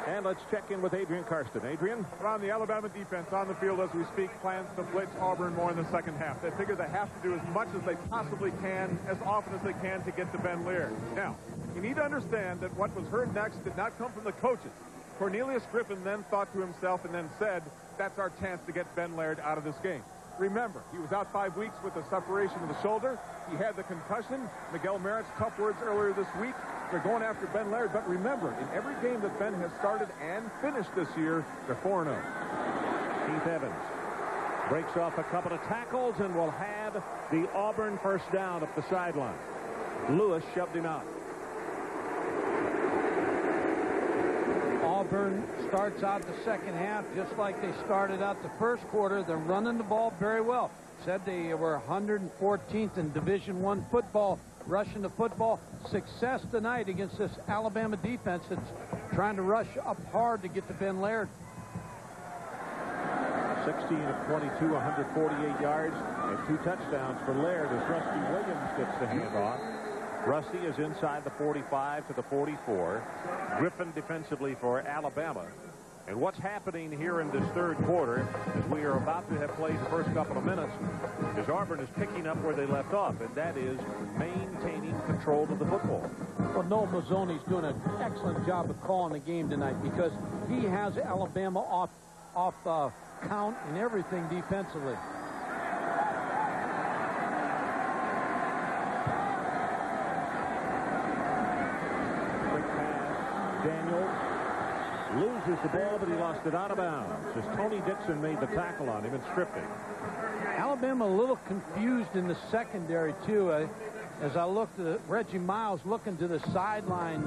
And let's check in with Adrian Karsten. Adrian? Ron, the Alabama defense on the field as we speak plans to blitz Auburn more in the second half. They figure they have to do as much as they possibly can, as often as they can, to get to Ben Leard. Now, you need to understand that what was heard next did not come from the coaches. Cornelius Griffin then thought to himself and then said, that's our chance to get Ben Leard out of this game. Remember, he was out 5 weeks with a separation of the shoulder. He had the concussion. Miguel Merritt's tough words earlier this week. They're going after Ben Leard. But remember, in every game that Ben has started and finished this year, they're 4-0. Keith Evans breaks off a couple of tackles and will have the Auburn first down up the sideline. Lewis shoved him out. Auburn starts out the second half just like they started out the first quarter. They're running the ball very well. Said they were 114th in Division I football, rushing the football. Success tonight against this Alabama defense that's trying to rush up hard to get to Ben Leard. 16 of 22, 148 yards, and 2 touchdowns for Laird as Rusty Williams gets the handoff. Rusty is inside the 45 to the 44. Griffin defensively for Alabama. And what's happening here in this third quarter, as we are about to have played the first couple of minutes, is Auburn is picking up where they left off, and that is maintaining control of the football. Well, Noel Mazzoni's doing an excellent job of calling the game tonight because he has Alabama off count and everything defensively. Daniels loses the ball, but he lost it out of bounds as Tony Dixon made the tackle on him and stripped him. Alabama a little confused in the secondary, too. As I looked at Reggie Miles looking to the sideline,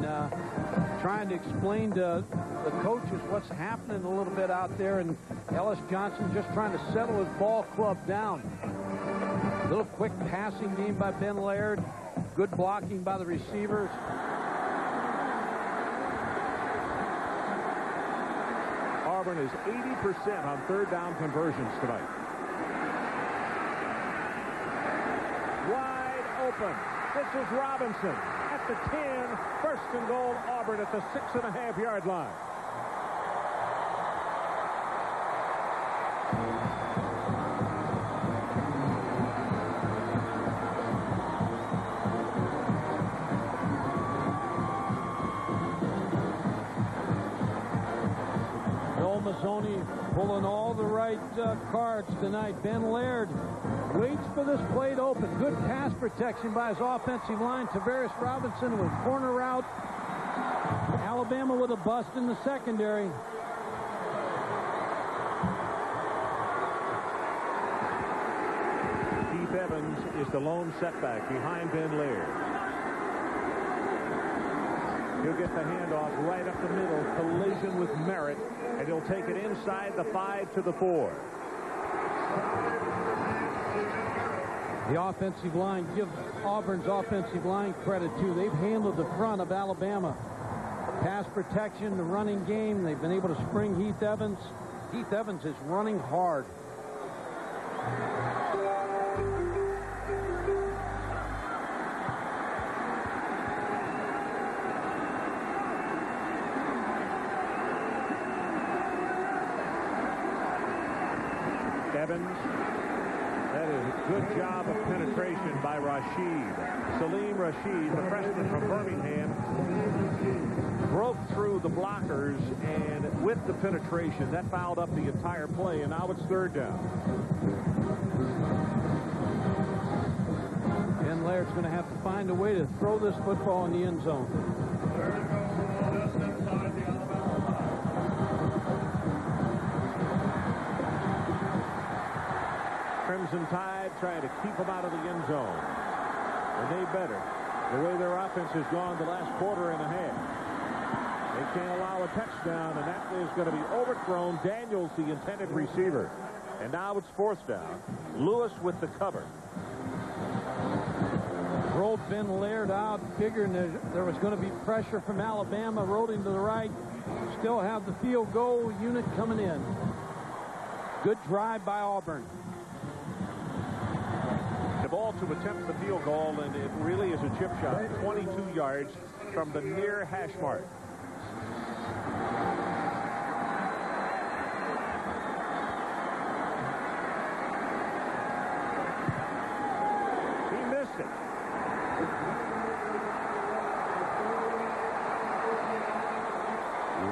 trying to explain to the coaches what's happening a little bit out there, and Ellis Johnson just trying to settle his ball club down. A little quick passing game by Ben Leard. Good blocking by the receivers. Auburn is 80% on third down conversions tonight. Wide open. This is Robinson at the 10. First and goal, Auburn at the 6.5-yard line. Mazzoni pulling all the right cards tonight. Ben Leard waits for this play to open. Good pass protection by his offensive line. Tavares Robinson with corner route. Alabama with a bust in the secondary. Keith Evans is the lone setback behind Ben Leard. He'll get the handoff right up the middle. Collision with Merritt. And he'll take it inside the 5 to the 4. The offensive line, give Auburn's offensive line credit, too. They've handled the front of Alabama. Pass protection, the running game. They've been able to spring Heath Evans. Heath Evans is running hard. Evans. That is a good job of penetration by Rashid. Salim Rashid, the freshman from Birmingham, broke through the blockers, and with the penetration, that fouled up the entire play, and now it's third down. Ben Laird's going to have to find a way to throw this football in the end zone. Crimson Tide trying to keep them out of the end zone. And they better. The way their offense has gone the last quarter and a half. They can't allow a touchdown, and that is going to be overthrown. Daniels, the intended receiver. And now it's fourth down. Lewis with the cover. Rolled Ben Leard out, figuring there was going to be pressure from Alabama. Rolled him to the right. Still have the field goal unit coming in. Good drive by Auburn. ball to attempt the field goal, and it really is a chip shot, 22 yards from the near hash mark. He missed it.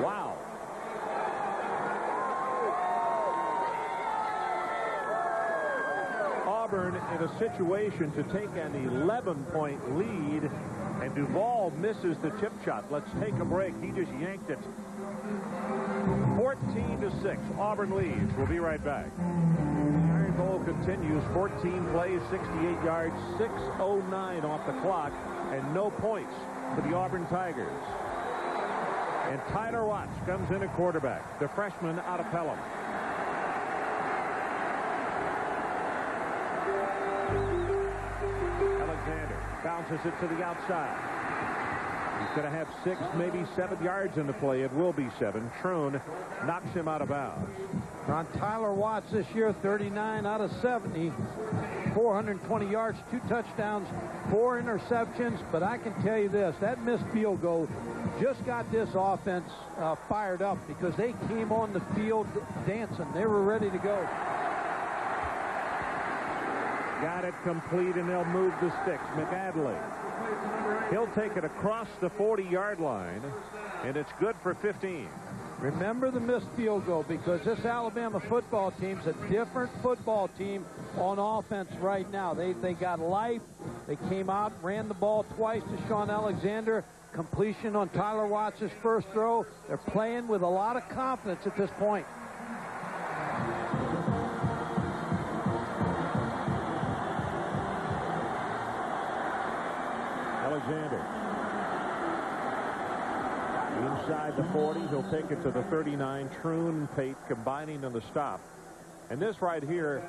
Wow. Auburn in a situation to take an 11-point lead, and Duvall misses the chip shot. Let's take a break. He just yanked it. 14-6. Auburn leads. We'll be right back. The Iron Bowl continues. 14 plays, 68 yards, 6:09 off the clock, and no points for the Auburn Tigers. And Tyler Watts comes in at quarterback, the freshman out of Pelham. Alexander bounces it to the outside. He's going to have 6, maybe 7 yards in the play. It will be 7. Troon knocks him out of bounds. On Tyler Watts this year, 39 out of 70, 420 yards, 2 touchdowns, 4 interceptions. But I can tell you this, that missed field goal just got this offense fired up, because they came on the field dancing. They were ready to go. Got it complete, and they'll move the sticks. McAdley. He'll take it across the 40-yard line, and it's good for 15. Remember the missed field goal, because this Alabama football team's a different football team on offense right now. They got life. They came out, ran the ball twice to Shaun Alexander. Completion on Tyler Watts' first throw. They're playing with a lot of confidence at this point. Alexander. Inside the 40, he'll take it to the 39. Troon and Pate combining on the stop. And this right here,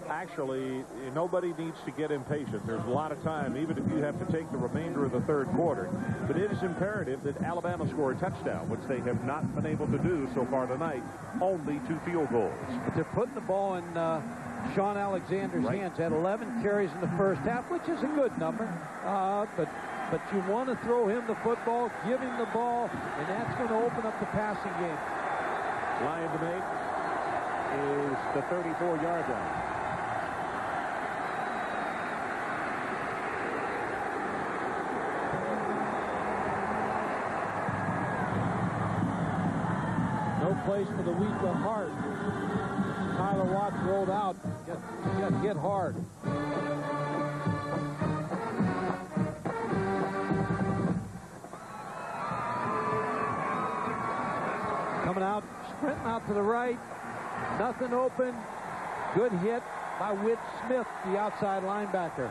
actually, nobody needs to get impatient. There's a lot of time, even if you have to take the remainder of the third quarter. But it is imperative that Alabama score a touchdown, which they have not been able to do so far tonight. Only 2 field goals. But they're putting the ball in Shaun Alexander's hands. Had 11 carries in the first half, which is a good number. But you want to throw him the football, give him the ball, and that's going to open up the passing game. Line to make is the 34-yard line. No place for the weak of heart. Tyler Watts rolled out. Got hit hard. Coming out, sprinting out to the right. Nothing open. Good hit by Whit Smith, the outside linebacker.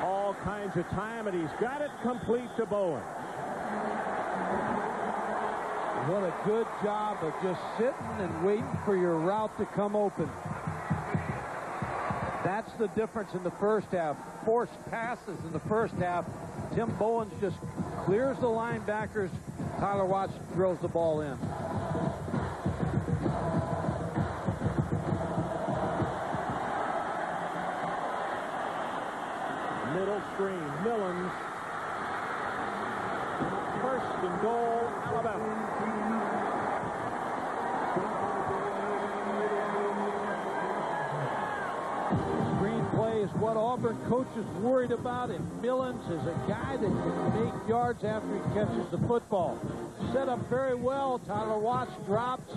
All kinds of time, and he's got it complete to Bowen. What a good job of just sitting and waiting for your route to come open. That's the difference in the first half. Forced passes in the first half. Tim Bowens just clears the linebackers. Tyler Watts drills the ball in. Middle screen. Millens. First and goal, Alabama. Screenplay is what Auburn coaches worried about, and Millens is a guy that can make yards after he catches the football. Set up very well. Tyler Watts drops,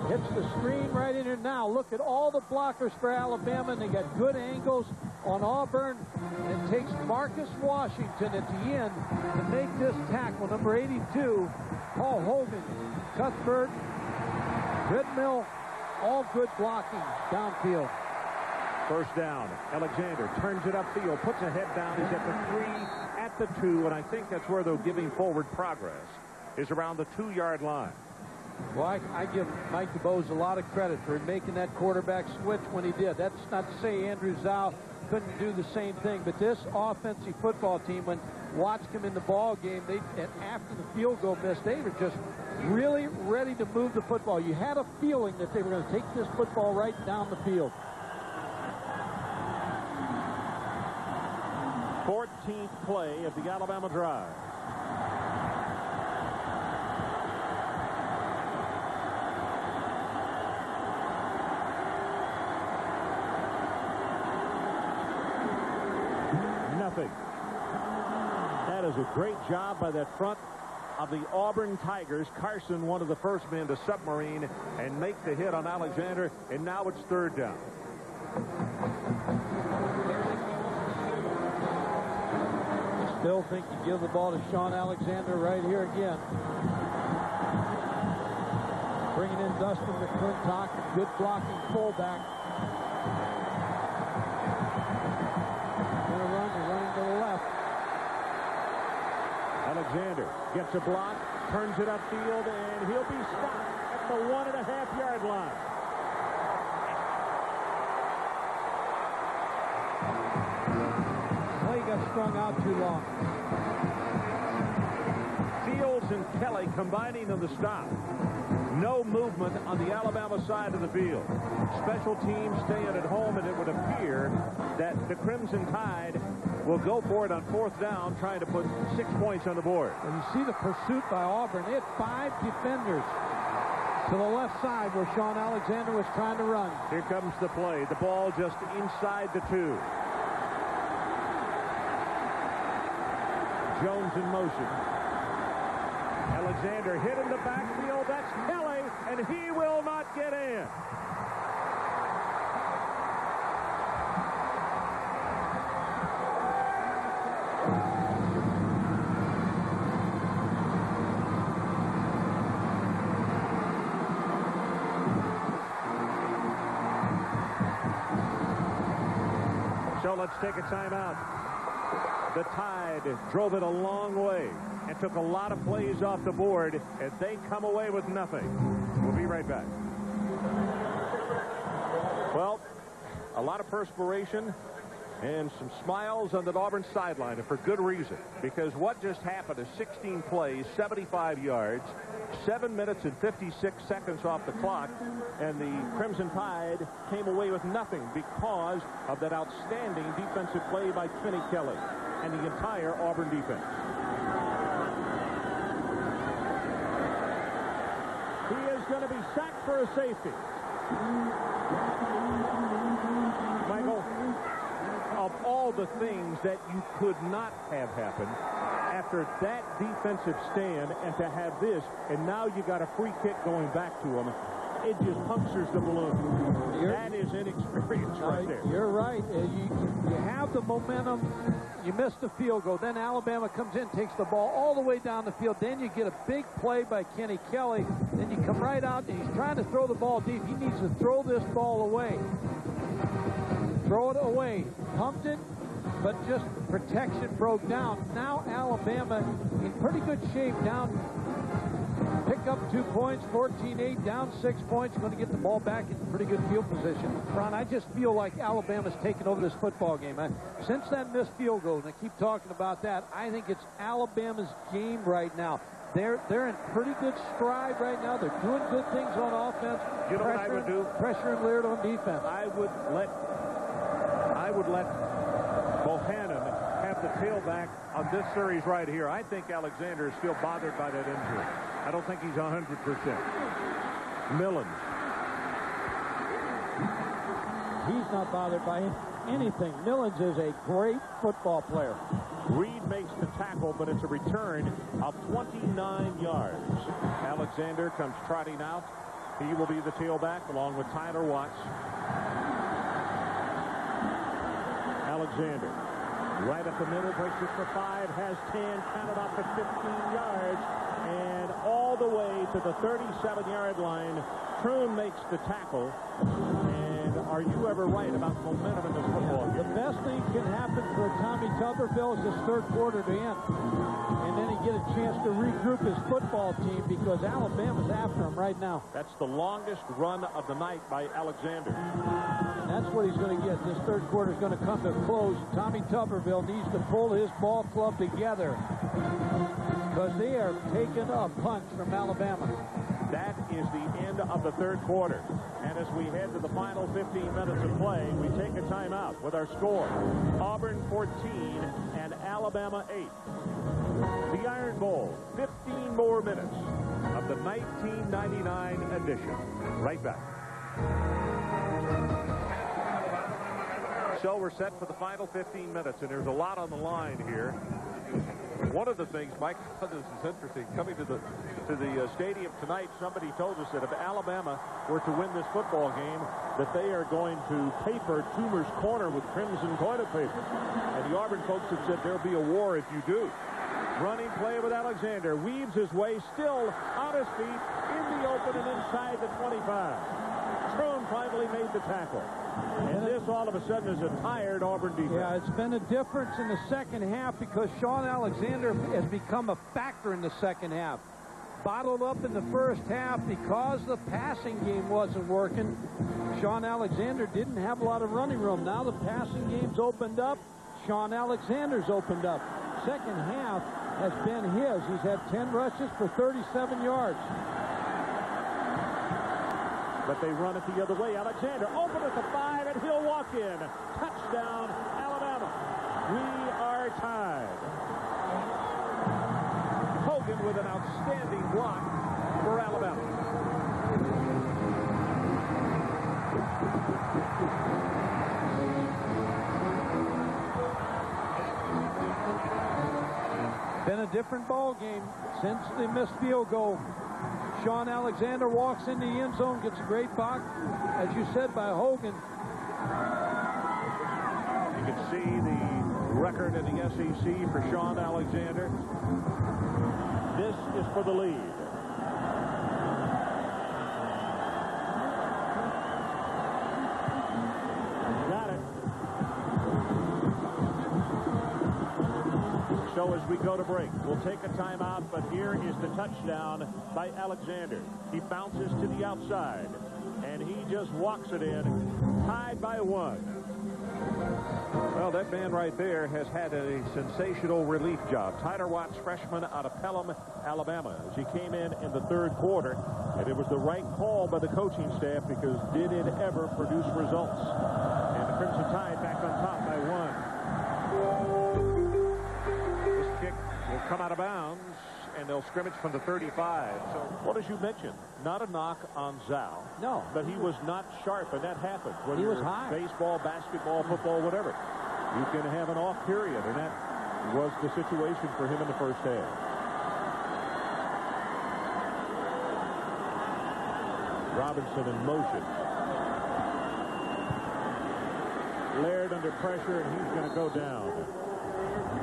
hits the screen right in here. Now look at all the blockers for Alabama, and they got good angles on Auburn. And it takes Marcus Washington at the end to make this tackle. Number 82, Paul Hogan, Cuthbert, Redmill, all good blocking downfield. First down. Alexander turns it upfield, puts a head down. He's at the 3, at the 2, and I think that's where they're giving forward progress, is around the 2-yard line. Well, I give Mike DuBose a lot of credit for making that quarterback switch when he did. That's not to say Andrew Zhao couldn't do the same thing. But this offensive football team, when watched them in the ball game, and after the field goal miss, they were just really ready to move the football. You had a feeling that they were going to take this football right down the field. 14th play of the Alabama drive. Nothing. That is a great job by that front of the Auburn Tigers. Carson, one of the first men to submarine and make the hit on Alexander, and now it's third down. Still think you give the ball to Shaun Alexander right here again. Bringing in Dustin McClintock, good blocking fullback. Going to run, he's running to the left. Alexander gets a block, turns it upfield, and he'll be stopped at the 1.5-yard line. Play got strung out too long. Fields and Kelly combining on the stop. No movement on the Alabama side of the field. Special teams staying at home, and it would appear that the Crimson Tide will go for it on 4th down, trying to put 6 points on the board. And you see the pursuit by Auburn. They had 5 defenders to the left side where Shaun Alexander was trying to run. Here comes the play. The ball just inside the 2. Jones in motion. Alexander hit in the backfield. That's Kelly, and he will not get in. So let's take a timeout. The Tide drove it a long way and took a lot of plays off the board, and they come away with nothing. We'll be right back. Well, a lot of perspiration and some smiles on the Auburn sideline, and for good reason, because what just happened is 16 plays, 75 yards, 7 minutes and 56 seconds off the clock, and the Crimson Tide came away with nothing because of that outstanding defensive play by Kenny Kelly and the entire Auburn defense. He is going to be sacked for a safety. Michael, of all the things that you could not have happened after that defensive stand, and to have this, and now you got a free kick going back to him, it just punctures the balloon. That is inexperience right there. You're right. You have the momentum. You miss the field goal. Then Alabama comes in, takes the ball all the way down the field. Then you get a big play by Kenny Kelly. Then you come right out, and he's trying to throw the ball deep. He needs to throw this ball away. Throw it away. Pumped it, but just protection broke down. Now Alabama in pretty good shape down. Pick up 2 points, 14-8, down 6 points. Going to get the ball back in pretty good field position. Ron, I just feel like Alabama's taken over this football game. Since that missed field goal, and I keep talking about that, I think it's Alabama's game right now. They're in pretty good stride right now. They're doing good things on offense. You know what I would do? Pressuring Leard on defense. I would let Bohannon have the tailback on this series right here. I think Alexander is still bothered by that injury. I don't think he's 100%. Millens. He's not bothered by anything. Millens is a great football player. Reed makes the tackle, but it's a return of 29 yards. Alexander comes trotting out. He will be the tailback along with Tyler Watts. Alexander right up the middle, breaks it for 5, has 10, counted off at 15 yards, and all the way to the 37-yard line. Troon makes the tackle, and are you ever right about momentum in this football game? The best thing can happen for Tommy Tuberville is this third quarter to end. And then he get a chance to regroup his football team because Alabama's after him right now. That's the longest run of the night by Alexander. And that's what he's going to get. This third quarter is going to come to a close. Tommy Tuberville needs to pull his ball club together because they are taking a punch from Alabama. That is the end of the third quarter. And as we head to the final 15 minutes of play, we take a timeout with our score. Auburn 14 and Alabama 8. The Iron Bowl, 15 more minutes of the 1999 edition. Right back. So we're set for the final 15 minutes, and there's a lot on the line here. One of the things, Mike, this is interesting. Coming to the stadium tonight, somebody told us that if Alabama were to win this football game, that they are going to paper Toomer's Corner with crimson toilet paper. And the Auburn folks have said there'll be a war if you do. Running play with Alexander. Weaves his way, still on his feet, in the open and inside the 25. Strone finally made the tackle. And this, all of a sudden, is a tired Auburn defense. Yeah, it's been a difference in the second half because Shaun Alexander has become a factor in the second half. Bottled up in the first half because the passing game wasn't working. Shaun Alexander didn't have a lot of running room. Now the passing game's opened up. Shaun Alexander's opened up. Second half has been his. He's had 10 rushes for 37 yards. But they run it the other way. Alexander open at the 5, and he'll walk in. Touchdown, Alabama. We are tied. Hogan with an outstanding block for Alabama. Been a different ball game since the missed field goal. Shaun Alexander walks in the end zone, gets a great block, as you said, by Hogan. You can see the record in the SEC for Shaun Alexander. This is for the lead. Got it. So as we go to break, we'll take a timeout, but here is the touchdown by Alexander. He bounces to the outside, and he just walks it in, tied by 1. Well, that man right there has had a sensational relief job. Tyler Watts, freshman out of Pelham, Alabama, as he came in the third quarter, and it was the right call by the coaching staff because did it ever produce results? And the Crimson Tide back on top by 1. This kick will come out of bounds, and they'll scrimmage from the 35. So, what as you mentioned, not a knock on Zal. No. But he was not sharp, and that happens. Whether He was you're high. Baseball, basketball, football, whatever. You can have an off period, and that was the situation for him in the first half. Robinson in motion. Leard under pressure, and he's going to go down.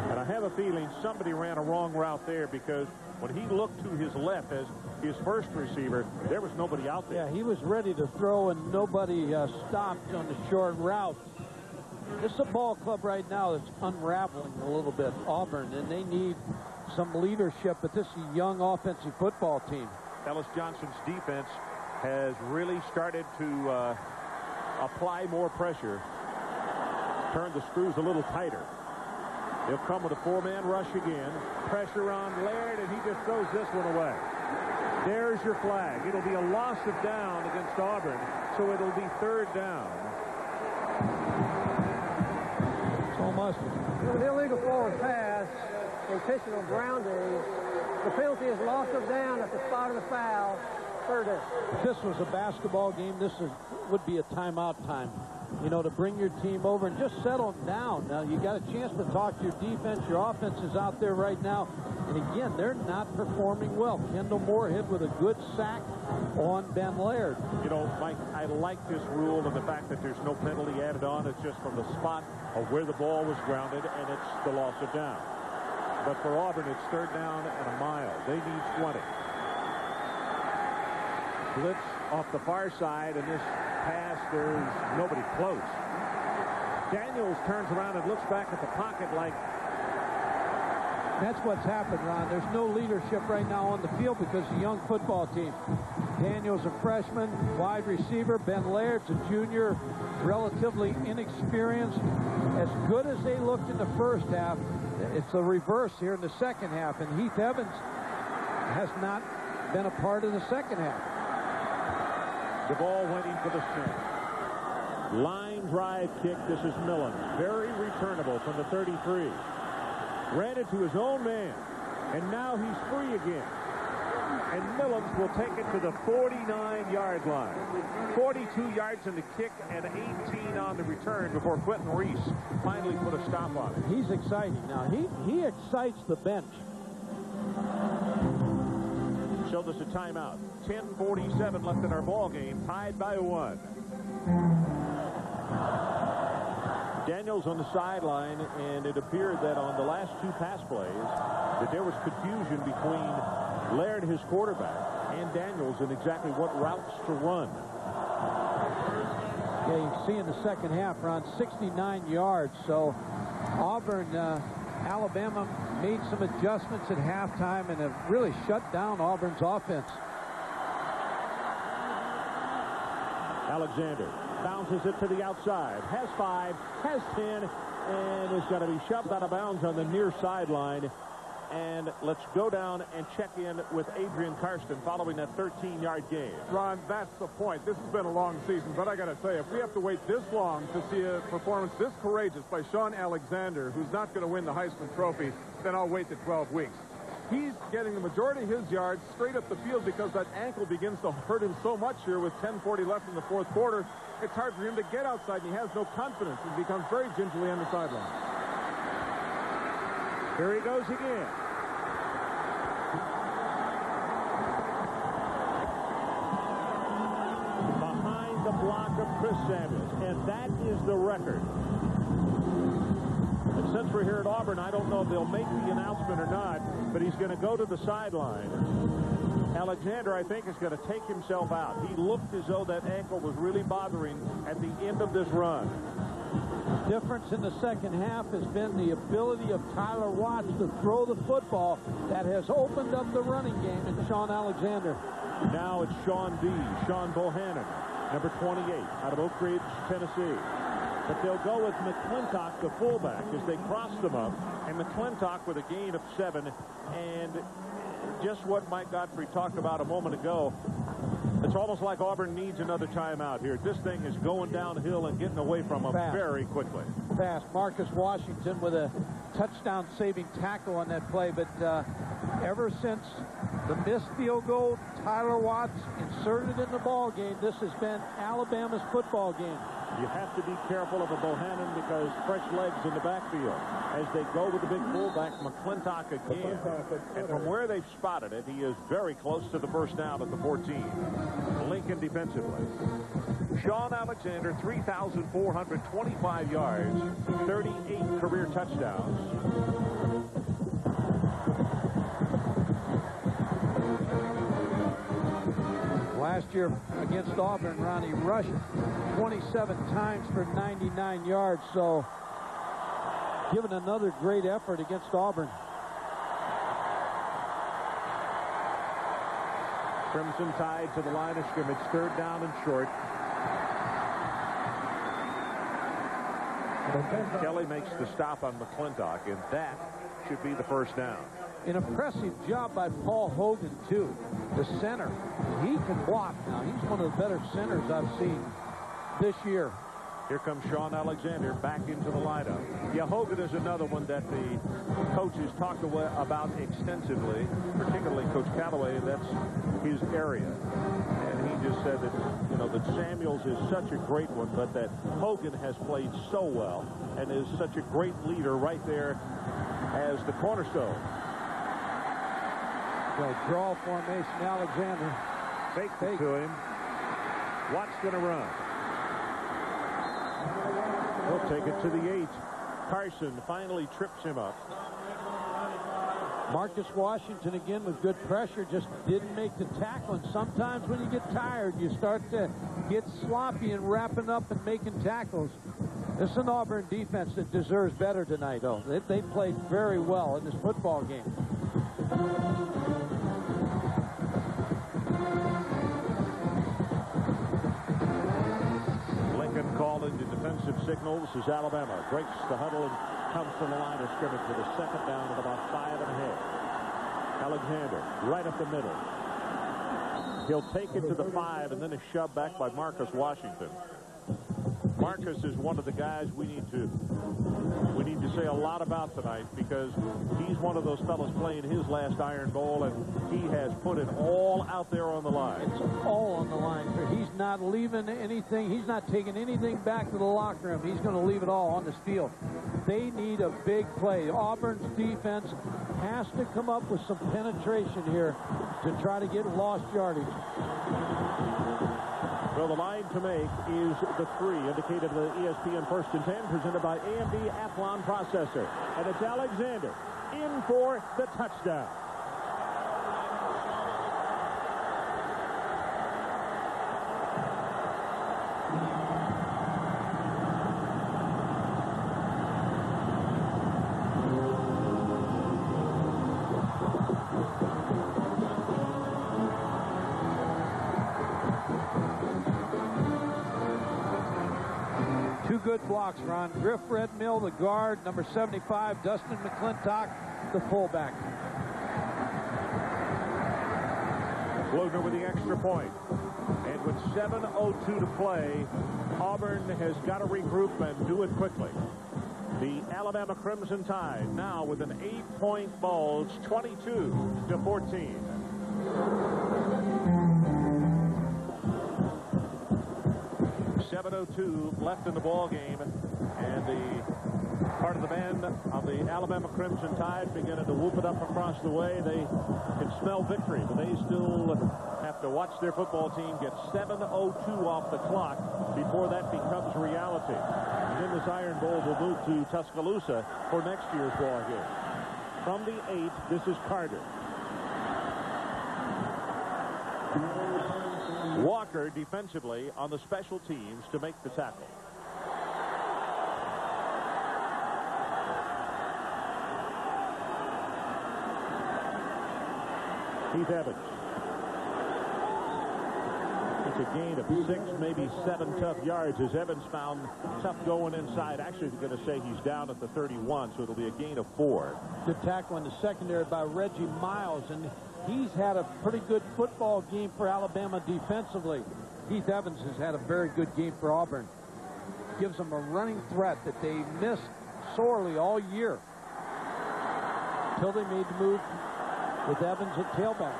And I have a feeling somebody ran a wrong route there because when he looked to his left as his first receiver, there was nobody out there. Yeah, he was ready to throw, and nobody stopped on the short route. This is a ball club right now that's unraveling a little bit, Auburn, and they need some leadership, but this is a young offensive football team. Ellis Johnson's defense has really started to apply more pressure, turn the screws a little tighter. He'll come with a 4-man rush again. Pressure on Leard, and he just throws this one away. There's your flag. It'll be a loss of down against Auburn, so it'll be 3rd down. So much. An illegal forward pass, intentional grounding. The penalty is loss of down at the spot of the foul. 3rd down. If this was a basketball game, would be a timeout time. You know, to bring your team over and just settle them down. Now, you got a chance to talk to your defense. Your offense is out there right now. And again, they're not performing well. Kendall Moorhead with a good sack on Ben Laird. You know, Mike, I like this rule and the fact that there's no penalty added on. It's just from the spot of where the ball was grounded, and it's the loss of down. But for Auburn, it's 3rd down and a mile. They need 20. Blitz off the far side, and this pass, there's nobody close. Daniels turns around and looks back at the pocket like... That's what's happened, Ron. There's no leadership right now on the field because the young football team. Daniels a freshman, wide receiver. Ben Laird's a junior, relatively inexperienced. As good as they looked in the first half, it's the reverse here in the second half, and Heath Evans has not been a part of the second half. The ball waiting for the snap. Line drive kick. This is Millen. Very returnable from the 33. Ran into his own man, and now he's free again. And Millens will take it to the 49-yard line. 42 yards in the kick and 18 on the return before Quentin Reese finally put a stop on it. He's exciting now. He excites the bench. Showed us a timeout. 10:47 left in our ball game, tied by 1. Daniels on the sideline, and it appeared that on the last 2 pass plays that there was confusion between Leard, his quarterback, and Daniels in exactly what routes to run. Yeah, you can see in the second half, around 69 yards. So Auburn, Alabama made some adjustments at halftime and have really shut down Auburn's offense. Alexander bounces it to the outside, has 5, has 10, and is going to be shoved out of bounds on the near sideline. And let's go down and check in with Adrian Karsten following that 13-yard gain. Ron, that's the point. This has been a long season, but I got to tell you, if we have to wait this long to see a performance this courageous by Shaun Alexander, who's not going to win the Heisman Trophy, then I'll wait the 12 weeks. He's getting the majority of his yards straight up the field because that ankle begins to hurt him so much here with 10:40 left in the fourth quarter. It's hard for him to get outside, and he has no confidence. He becomes very gingerly on the sideline. Here he goes again. Behind the block of Chris Samuels, and that is the record. And since we're here at Auburn, I don't know if they'll make the announcement or not, but he's going to go to the sideline. Alexander, I think, is going to take himself out. He looked as though that ankle was really bothering at the end of this run. The difference in the second half has been the ability of Tyler Watts to throw the football that has opened up the running game in Shaun Alexander. Now it's Sean Bohannon, number 28, out of Oak Ridge, Tennessee. But they'll go with McClintock, the fullback, as they cross them up. And McClintock with a gain of 7. And just what Mike Godfrey talked about a moment ago, it's almost like Auburn needs another timeout here. This thing is going downhill and getting away from them very quickly. Fast. Marcus Washington with a touchdown-saving tackle on that play. But ever since the missed field goal, Tyler Watts inserted in the ball game, this has been Alabama's football game. You have to be careful of a Bohannon because fresh legs in the backfield. As they go with the big fullback, McClintock again. And from where they've spotted it, he is very close to the first down at the 14. Lincoln defensively. Shaun Alexander, 3,425 yards, 38 career touchdowns. Last year against Auburn, Ronnie rushed 27 times for 99 yards. So given another great effort against Auburn. Crimson Tide to the line of scrimmage, 3rd down and short. Kelly makes the stop on McClintock, and that should be the first down. An impressive job by Paul Hogan, too. The center. He can block now. He's one of the better centers I've seen this year. Here comes Shaun Alexander back into the lineup. Yeah, Hogan is another one that the coaches talked about extensively, particularly Coach Callaway, and that's his area. And he just said that, you know, that Samuels is such a great one, but that Hogan has played so well and is such a great leader right there as the cornerstone. So draw formation, Alexander. Fake to him. Watts going to run. He'll take it to the 8. Carson finally trips him up. Marcus Washington, again, with good pressure, just didn't make the tackle. And sometimes when you get tired, you start to get sloppy and wrapping up and making tackles. This is an Auburn defense that deserves better tonight, though. They played very well in this football game. Lincoln called into defensive signals as Alabama breaks the huddle and comes to the line of scrimmage with a second down at about 5.5. Alexander right up the middle. He'll take it to the 5 and then a shove back by Marcus Washington. Marcus is one of the guys we need to say a lot about tonight, because he's one of those fellas playing his last Iron Bowl, and he has put it all out there on the line. It's all on the line. He's not leaving anything. He's not taking anything back to the locker room. He's going to leave it all on this field. They need a big play. Auburn's defense has to come up with some penetration here to try to get lost yardage. Well, the line to make is the 3, indicated the ESPN 1st and 10, presented by AMD Athlon Processor. And it's Alexander in for the touchdown. Good blocks, Ron. Griff Redmill, the guard. Number 75, Dustin McClintock, the fullback. Blogner with the extra point. And with 7:02 to play, Auburn has got to regroup and do it quickly. The Alabama Crimson Tide now with an 8-point bulge, 22-14. 7:02 left in the ball game, and the part of the band of the Alabama Crimson Tide beginning to whoop it up across the way. They can smell victory, but they still have to watch their football team get 7:02 off the clock before that becomes reality. And then this Iron Bowl will move to Tuscaloosa for next year's ball game. From the 8, this is Carter. Walker defensively on the special teams to make the tackle. Keith Evans. It's a gain of 6, maybe 7 tough yards, as Evans found tough going inside. Actually, they're going to say he's down at the 31, so it'll be a gain of 4. Good tackle in the secondary by Reggie Miles, and he's had a pretty good football game for Alabama defensively. Keith Evans has had a very good game for Auburn. Gives them a running threat that they missed sorely all year, until they made the move with Evans at tailback.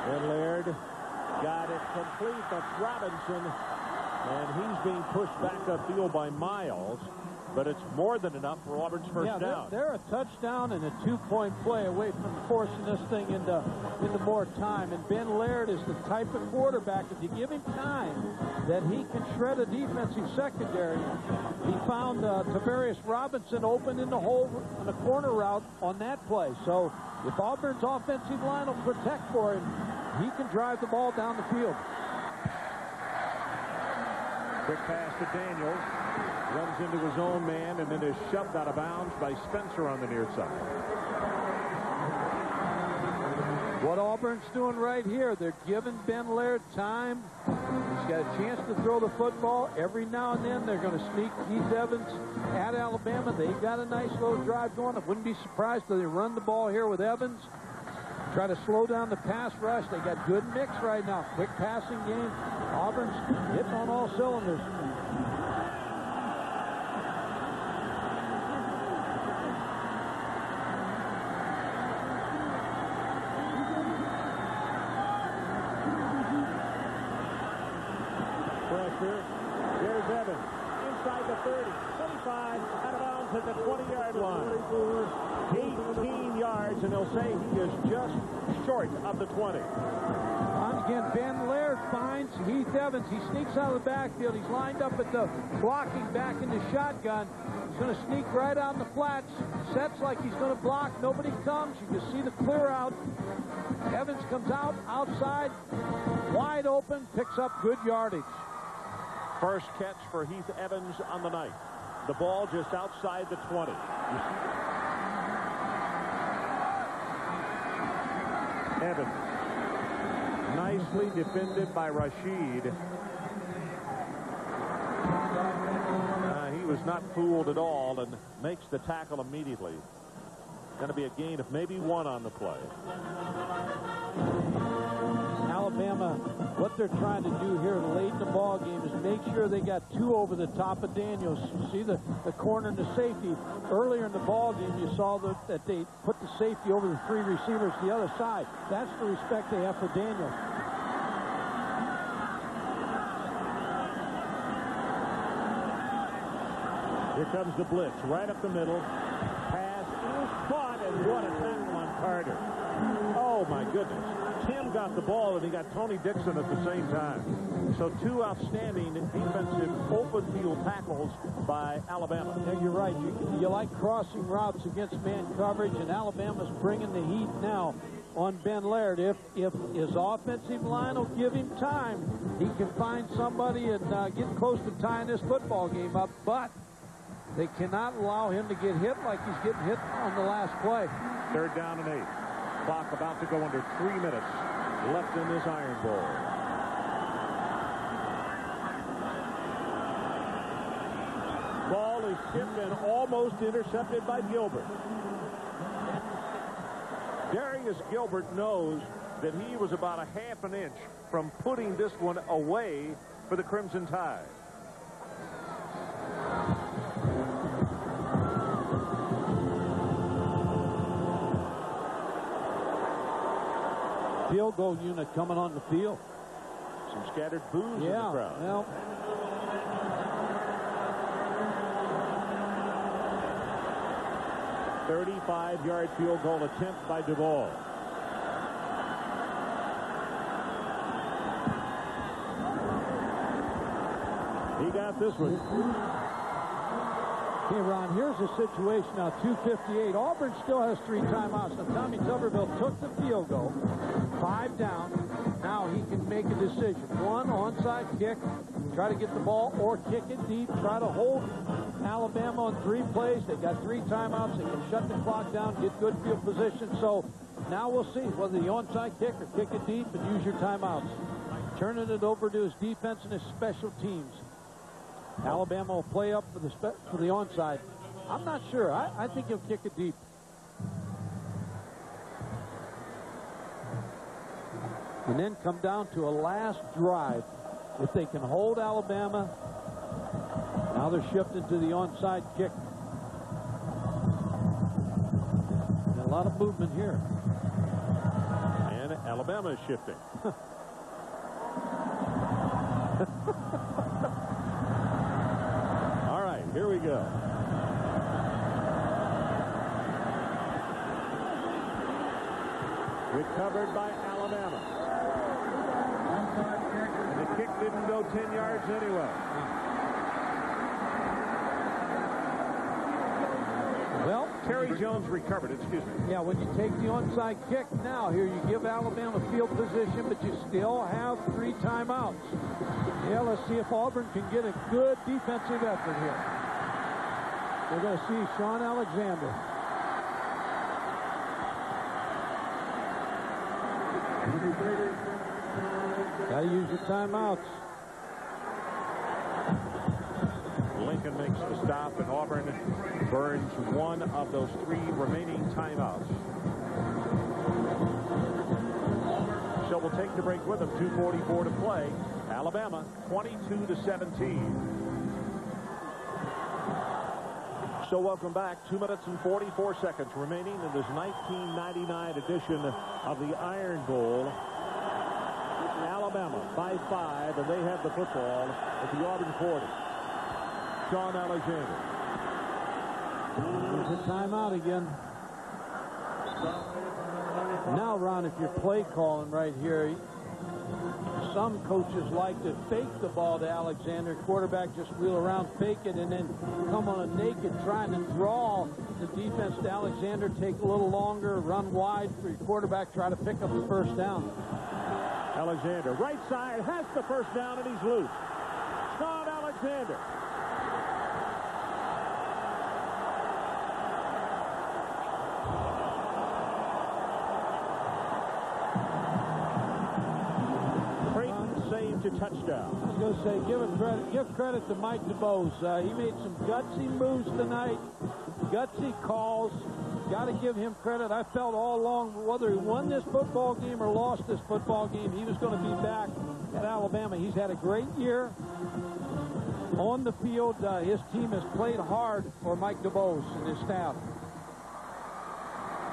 And Leard got it complete, but Robinson, and he's being pushed back upfield by Miles. But it's more than enough for Auburn's first down. They're a touchdown and a 2-point play away from forcing this thing into more time. And Ben Leard is the type of quarterback, if you give him time, that he can shred a defensive secondary. He found Tavarius Robinson open in the hole on the corner route on that play. So if Auburn's offensive line will protect for him, he can drive the ball down the field. Quick pass to Daniels. Runs into his own man and then is shoved out of bounds by Spencer on the near side. What Auburn's doing right here, they're giving Ben Leard time. He's got a chance to throw the football. Every now and then they're going to sneak Keith Evans at Alabama. They've got a nice little drive going. I wouldn't be surprised if they run the ball here with Evans. Try to slow down the pass rush. They got good mix right now. Quick passing game. Auburn's hitting on all cylinders. Pressure. There's Evans. Inside the 30. inside, out of bounds at the 20-yard line. 18 yards, and they'll say he is just short of the 20. Again, Ben Laird finds Heath Evans. He sneaks out of the backfield. He's lined up at the blocking back in the shotgun. He's going to sneak right out in the flats. Sets like he's going to block. Nobody comes. You can see the clear out. Evans comes out, outside, wide open, picks up good yardage. First catch for Heath Evans on the night. The ball just outside the 20. Evans. Nicely defended by Rashid. He was not fooled at all and makes the tackle immediately. Going to be a gain of maybe 1 on the play. Alabama, what they're trying to do here late in the ball game is make sure they got 2 over the top of Daniels. See the corner and the safety. Earlier in the ball game, you saw that they put the safety over the 3 receivers the other side. That's the respect they have for Daniels. Here comes the blitz right up the middle. Pass is caught, and what a tackle on Carter. Oh, my goodness. Tim got the ball, and he got Tony Dixon at the same time. So 2 outstanding defensive open field tackles by Alabama. Yeah, you're right. You like crossing routes against man coverage, and Alabama's bringing the heat now on Ben Laird. If his offensive line will give him time, he can find somebody and get close to tying this football game up. But they cannot allow him to get hit like he's getting hit on the last play. 3rd down and 8. Clock about to go under 3 minutes left in this Iron Bowl. Ball is tipped and almost intercepted by Gilbert. Darius Gilbert knows that he was about a half an inch from putting this one away for the Crimson Tide. Field goal unit coming on the field. Some scattered boos in the crowd. Well, 35-yard field goal attempt by Duvall. He got this one. Hey, Ron, here's the situation now, 2:58. Auburn still has 3 timeouts. Now, Tommy Tuberville took the field goal, 5 down. Now he can make a decision. 1, onside kick, try to get the ball, or kick it deep, try to hold Alabama on 3 plays. They got 3 timeouts. They can shut the clock down, get good field position. So now we'll see whether the onside kick or kick it deep and use your timeouts. Turning it over to his defense and his special teams. Alabama will play up for the onside. I'm not sure. I think he'll kick it deep. And then come down to a last drive. If they can hold Alabama, now they're shifting to the onside kick. And a lot of movement here. And Alabama is shifting. Here we go. Recovered by Alabama. And the kick didn't go 10 yards anyway. Well, Terry Jones recovered, excuse me. Yeah, when you take the onside kick now, here you give Alabama field position, but you still have 3 timeouts. Yeah, let's see if Auburn can get a good defensive effort here. We're going to see Shaun Alexander. Got to use your timeouts. Lincoln makes the stop, and Auburn burns 1 of those 3 remaining timeouts. So we'll take the break with them. 2:44 to play. Alabama 22-17. So welcome back. 2 minutes and 44 seconds remaining in this 1999 edition of the Iron Bowl. Alabama by 5, and they have the football at the Auburn 40. Shaun Alexander There's a timeout again. Now, Ron, if you're play calling right here, some coaches like to fake the ball to Alexander. Quarterback just wheel around, fake it, and then come on a naked trying to draw the defense to Alexander. Take a little longer, run wide for your quarterback, try to pick up the first down. Alexander, right side, has the first down, and he's loose. Shaun Alexander. To touchdown. I was going to say, give credit to Mike DeBose. He made some gutsy moves tonight, gutsy calls. Got to give him credit. I felt all along, whether he won this football game or lost this football game, he was going to be back at Alabama. He's had a great year on the field. His team has played hard for Mike DeBose and his staff.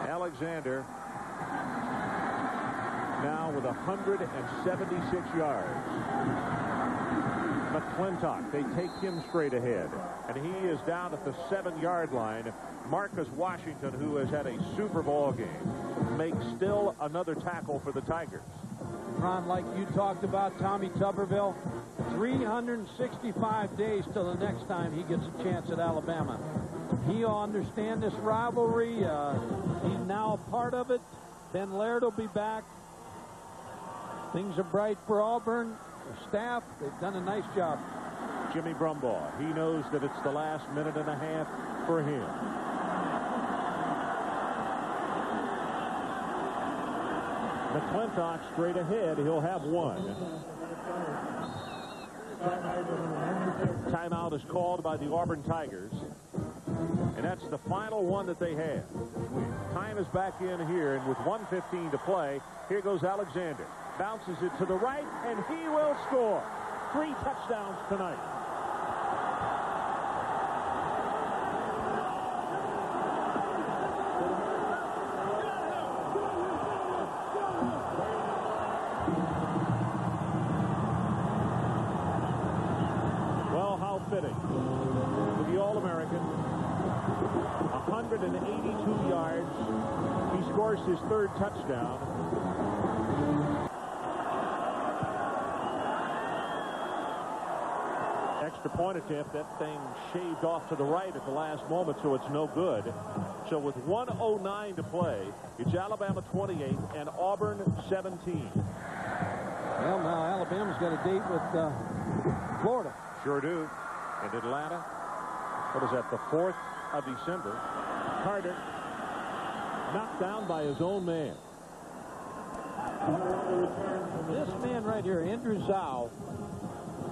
Alexander now with 176 yards. McClintock, they take him straight ahead, and he is down at the 7-yard line. Marcus Washington, who has had a Super Bowl game, makes still another tackle for the Tigers. Ron, like you talked about, Tommy Tuberville, 365 days till the next time he gets a chance at Alabama. He'll understand this rivalry. He's now a part of it. Ben Laird will be back. Things are bright for Auburn. The staff, they've done a nice job. Jimmy Brumbaugh, he knows that it's the last minute and a half for him. McClintock straight ahead. He'll have one. Timeout is called by the Auburn Tigers, and that's the final one that they have. Time is back in here, and with 1:15 to play, here goes Alexander. Bounces it to the right, and he will score. 3 touchdowns tonight. Well, how fitting for the All-American. 182 yards. He scores his 3rd touchdown. Extra point attempt. That thing shaved off to the right at the last moment, so it's no good. So with 1:09 to play, it's Alabama 28 and Auburn 17. Well, now Alabama's got a date with Florida. Sure do. And Atlanta, what is that, the 4th of December. Carter knocked down by his own man. This man right here, Andrew Zhao,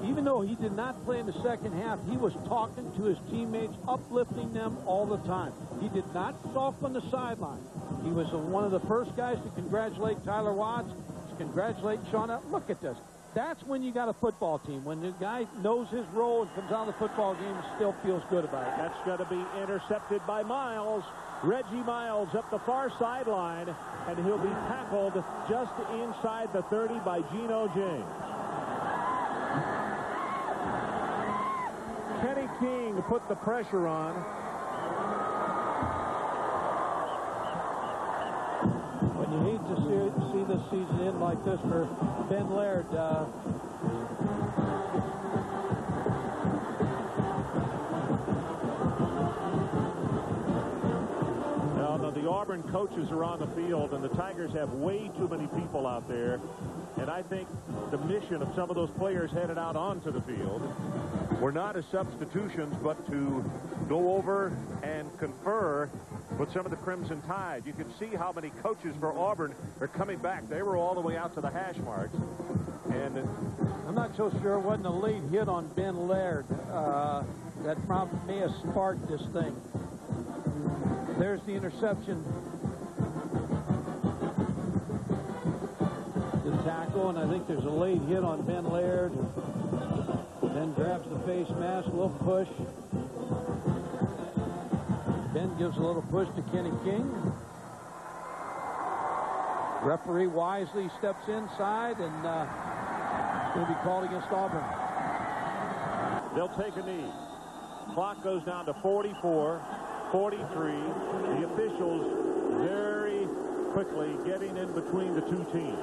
even though he did not play in the second half, he was talking to his teammates, uplifting them all the time. He did not sulk on the sideline. He was one of the first guys to congratulate Tyler Watts, to congratulate Shaun. Look at this. That's when you got a football team. When the guy knows his role and comes out of the football game and still feels good about it. That's going to be intercepted by Miles. Reggie Miles up the far sideline, and he'll be tackled just inside the 30 by Geno James. Kenny King put the pressure on. When you hate to see this season end like this for Ben Laird. Now, the Auburn coaches are on the field, and the Tigers have way too many people out there. And I think the mission of some of those players headed out onto the field were not as substitutions, but to go over and confer with some of the Crimson Tide. You can see how many coaches for Auburn are coming back. They were all the way out to the hash marks. And I'm not so sure it wasn't a late hit on Ben Laird that probably may have sparked this thing. There's the interception. The tackle, and I think there's a late hit on Ben Laird. Ben grabs the face mask, a little push. Ben gives a little push to Kenny King. Referee wisely steps inside, and it's going to be called against Auburn. They'll take a knee. Clock goes down to 44. 43. The officials very quickly getting in between the two teams.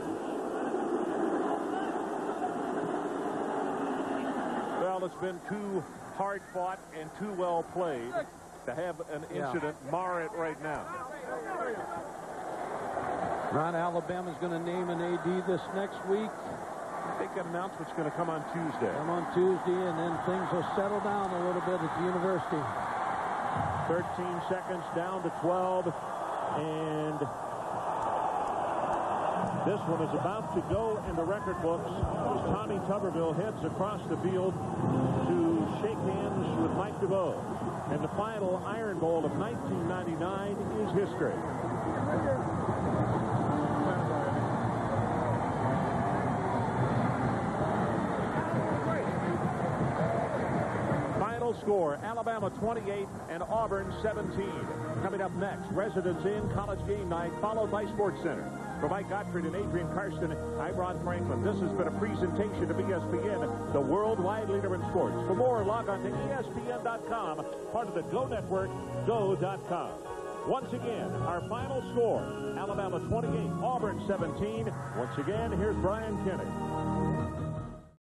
Well, it's been too hard fought and too well played to have an incident mar it right now. Ron, Alabama's going to name an AD this next week. I think that announcement's going to come on Tuesday. Come on Tuesday, and then things will settle down a little bit at the university. 13 seconds down to 12, and this one is about to go in the record books as Tommy Tuberville heads across the field to shake hands with Mike DeVoe. And the final Iron Bowl of 1999 is history. Final score, Alabama 28 and Auburn 17. Coming up next, Residents Inn College Game Night, followed by Sports Center. For Mike Gottfried and Adrian Karsten, I'm Ron Franklin. This has been a presentation of ESPN, the worldwide leader in sports. For more, log on to ESPN.com, part of the Go Network, Go.com. Once again, our final score, Alabama 28, Auburn 17. Once again, here's Brian Kenny.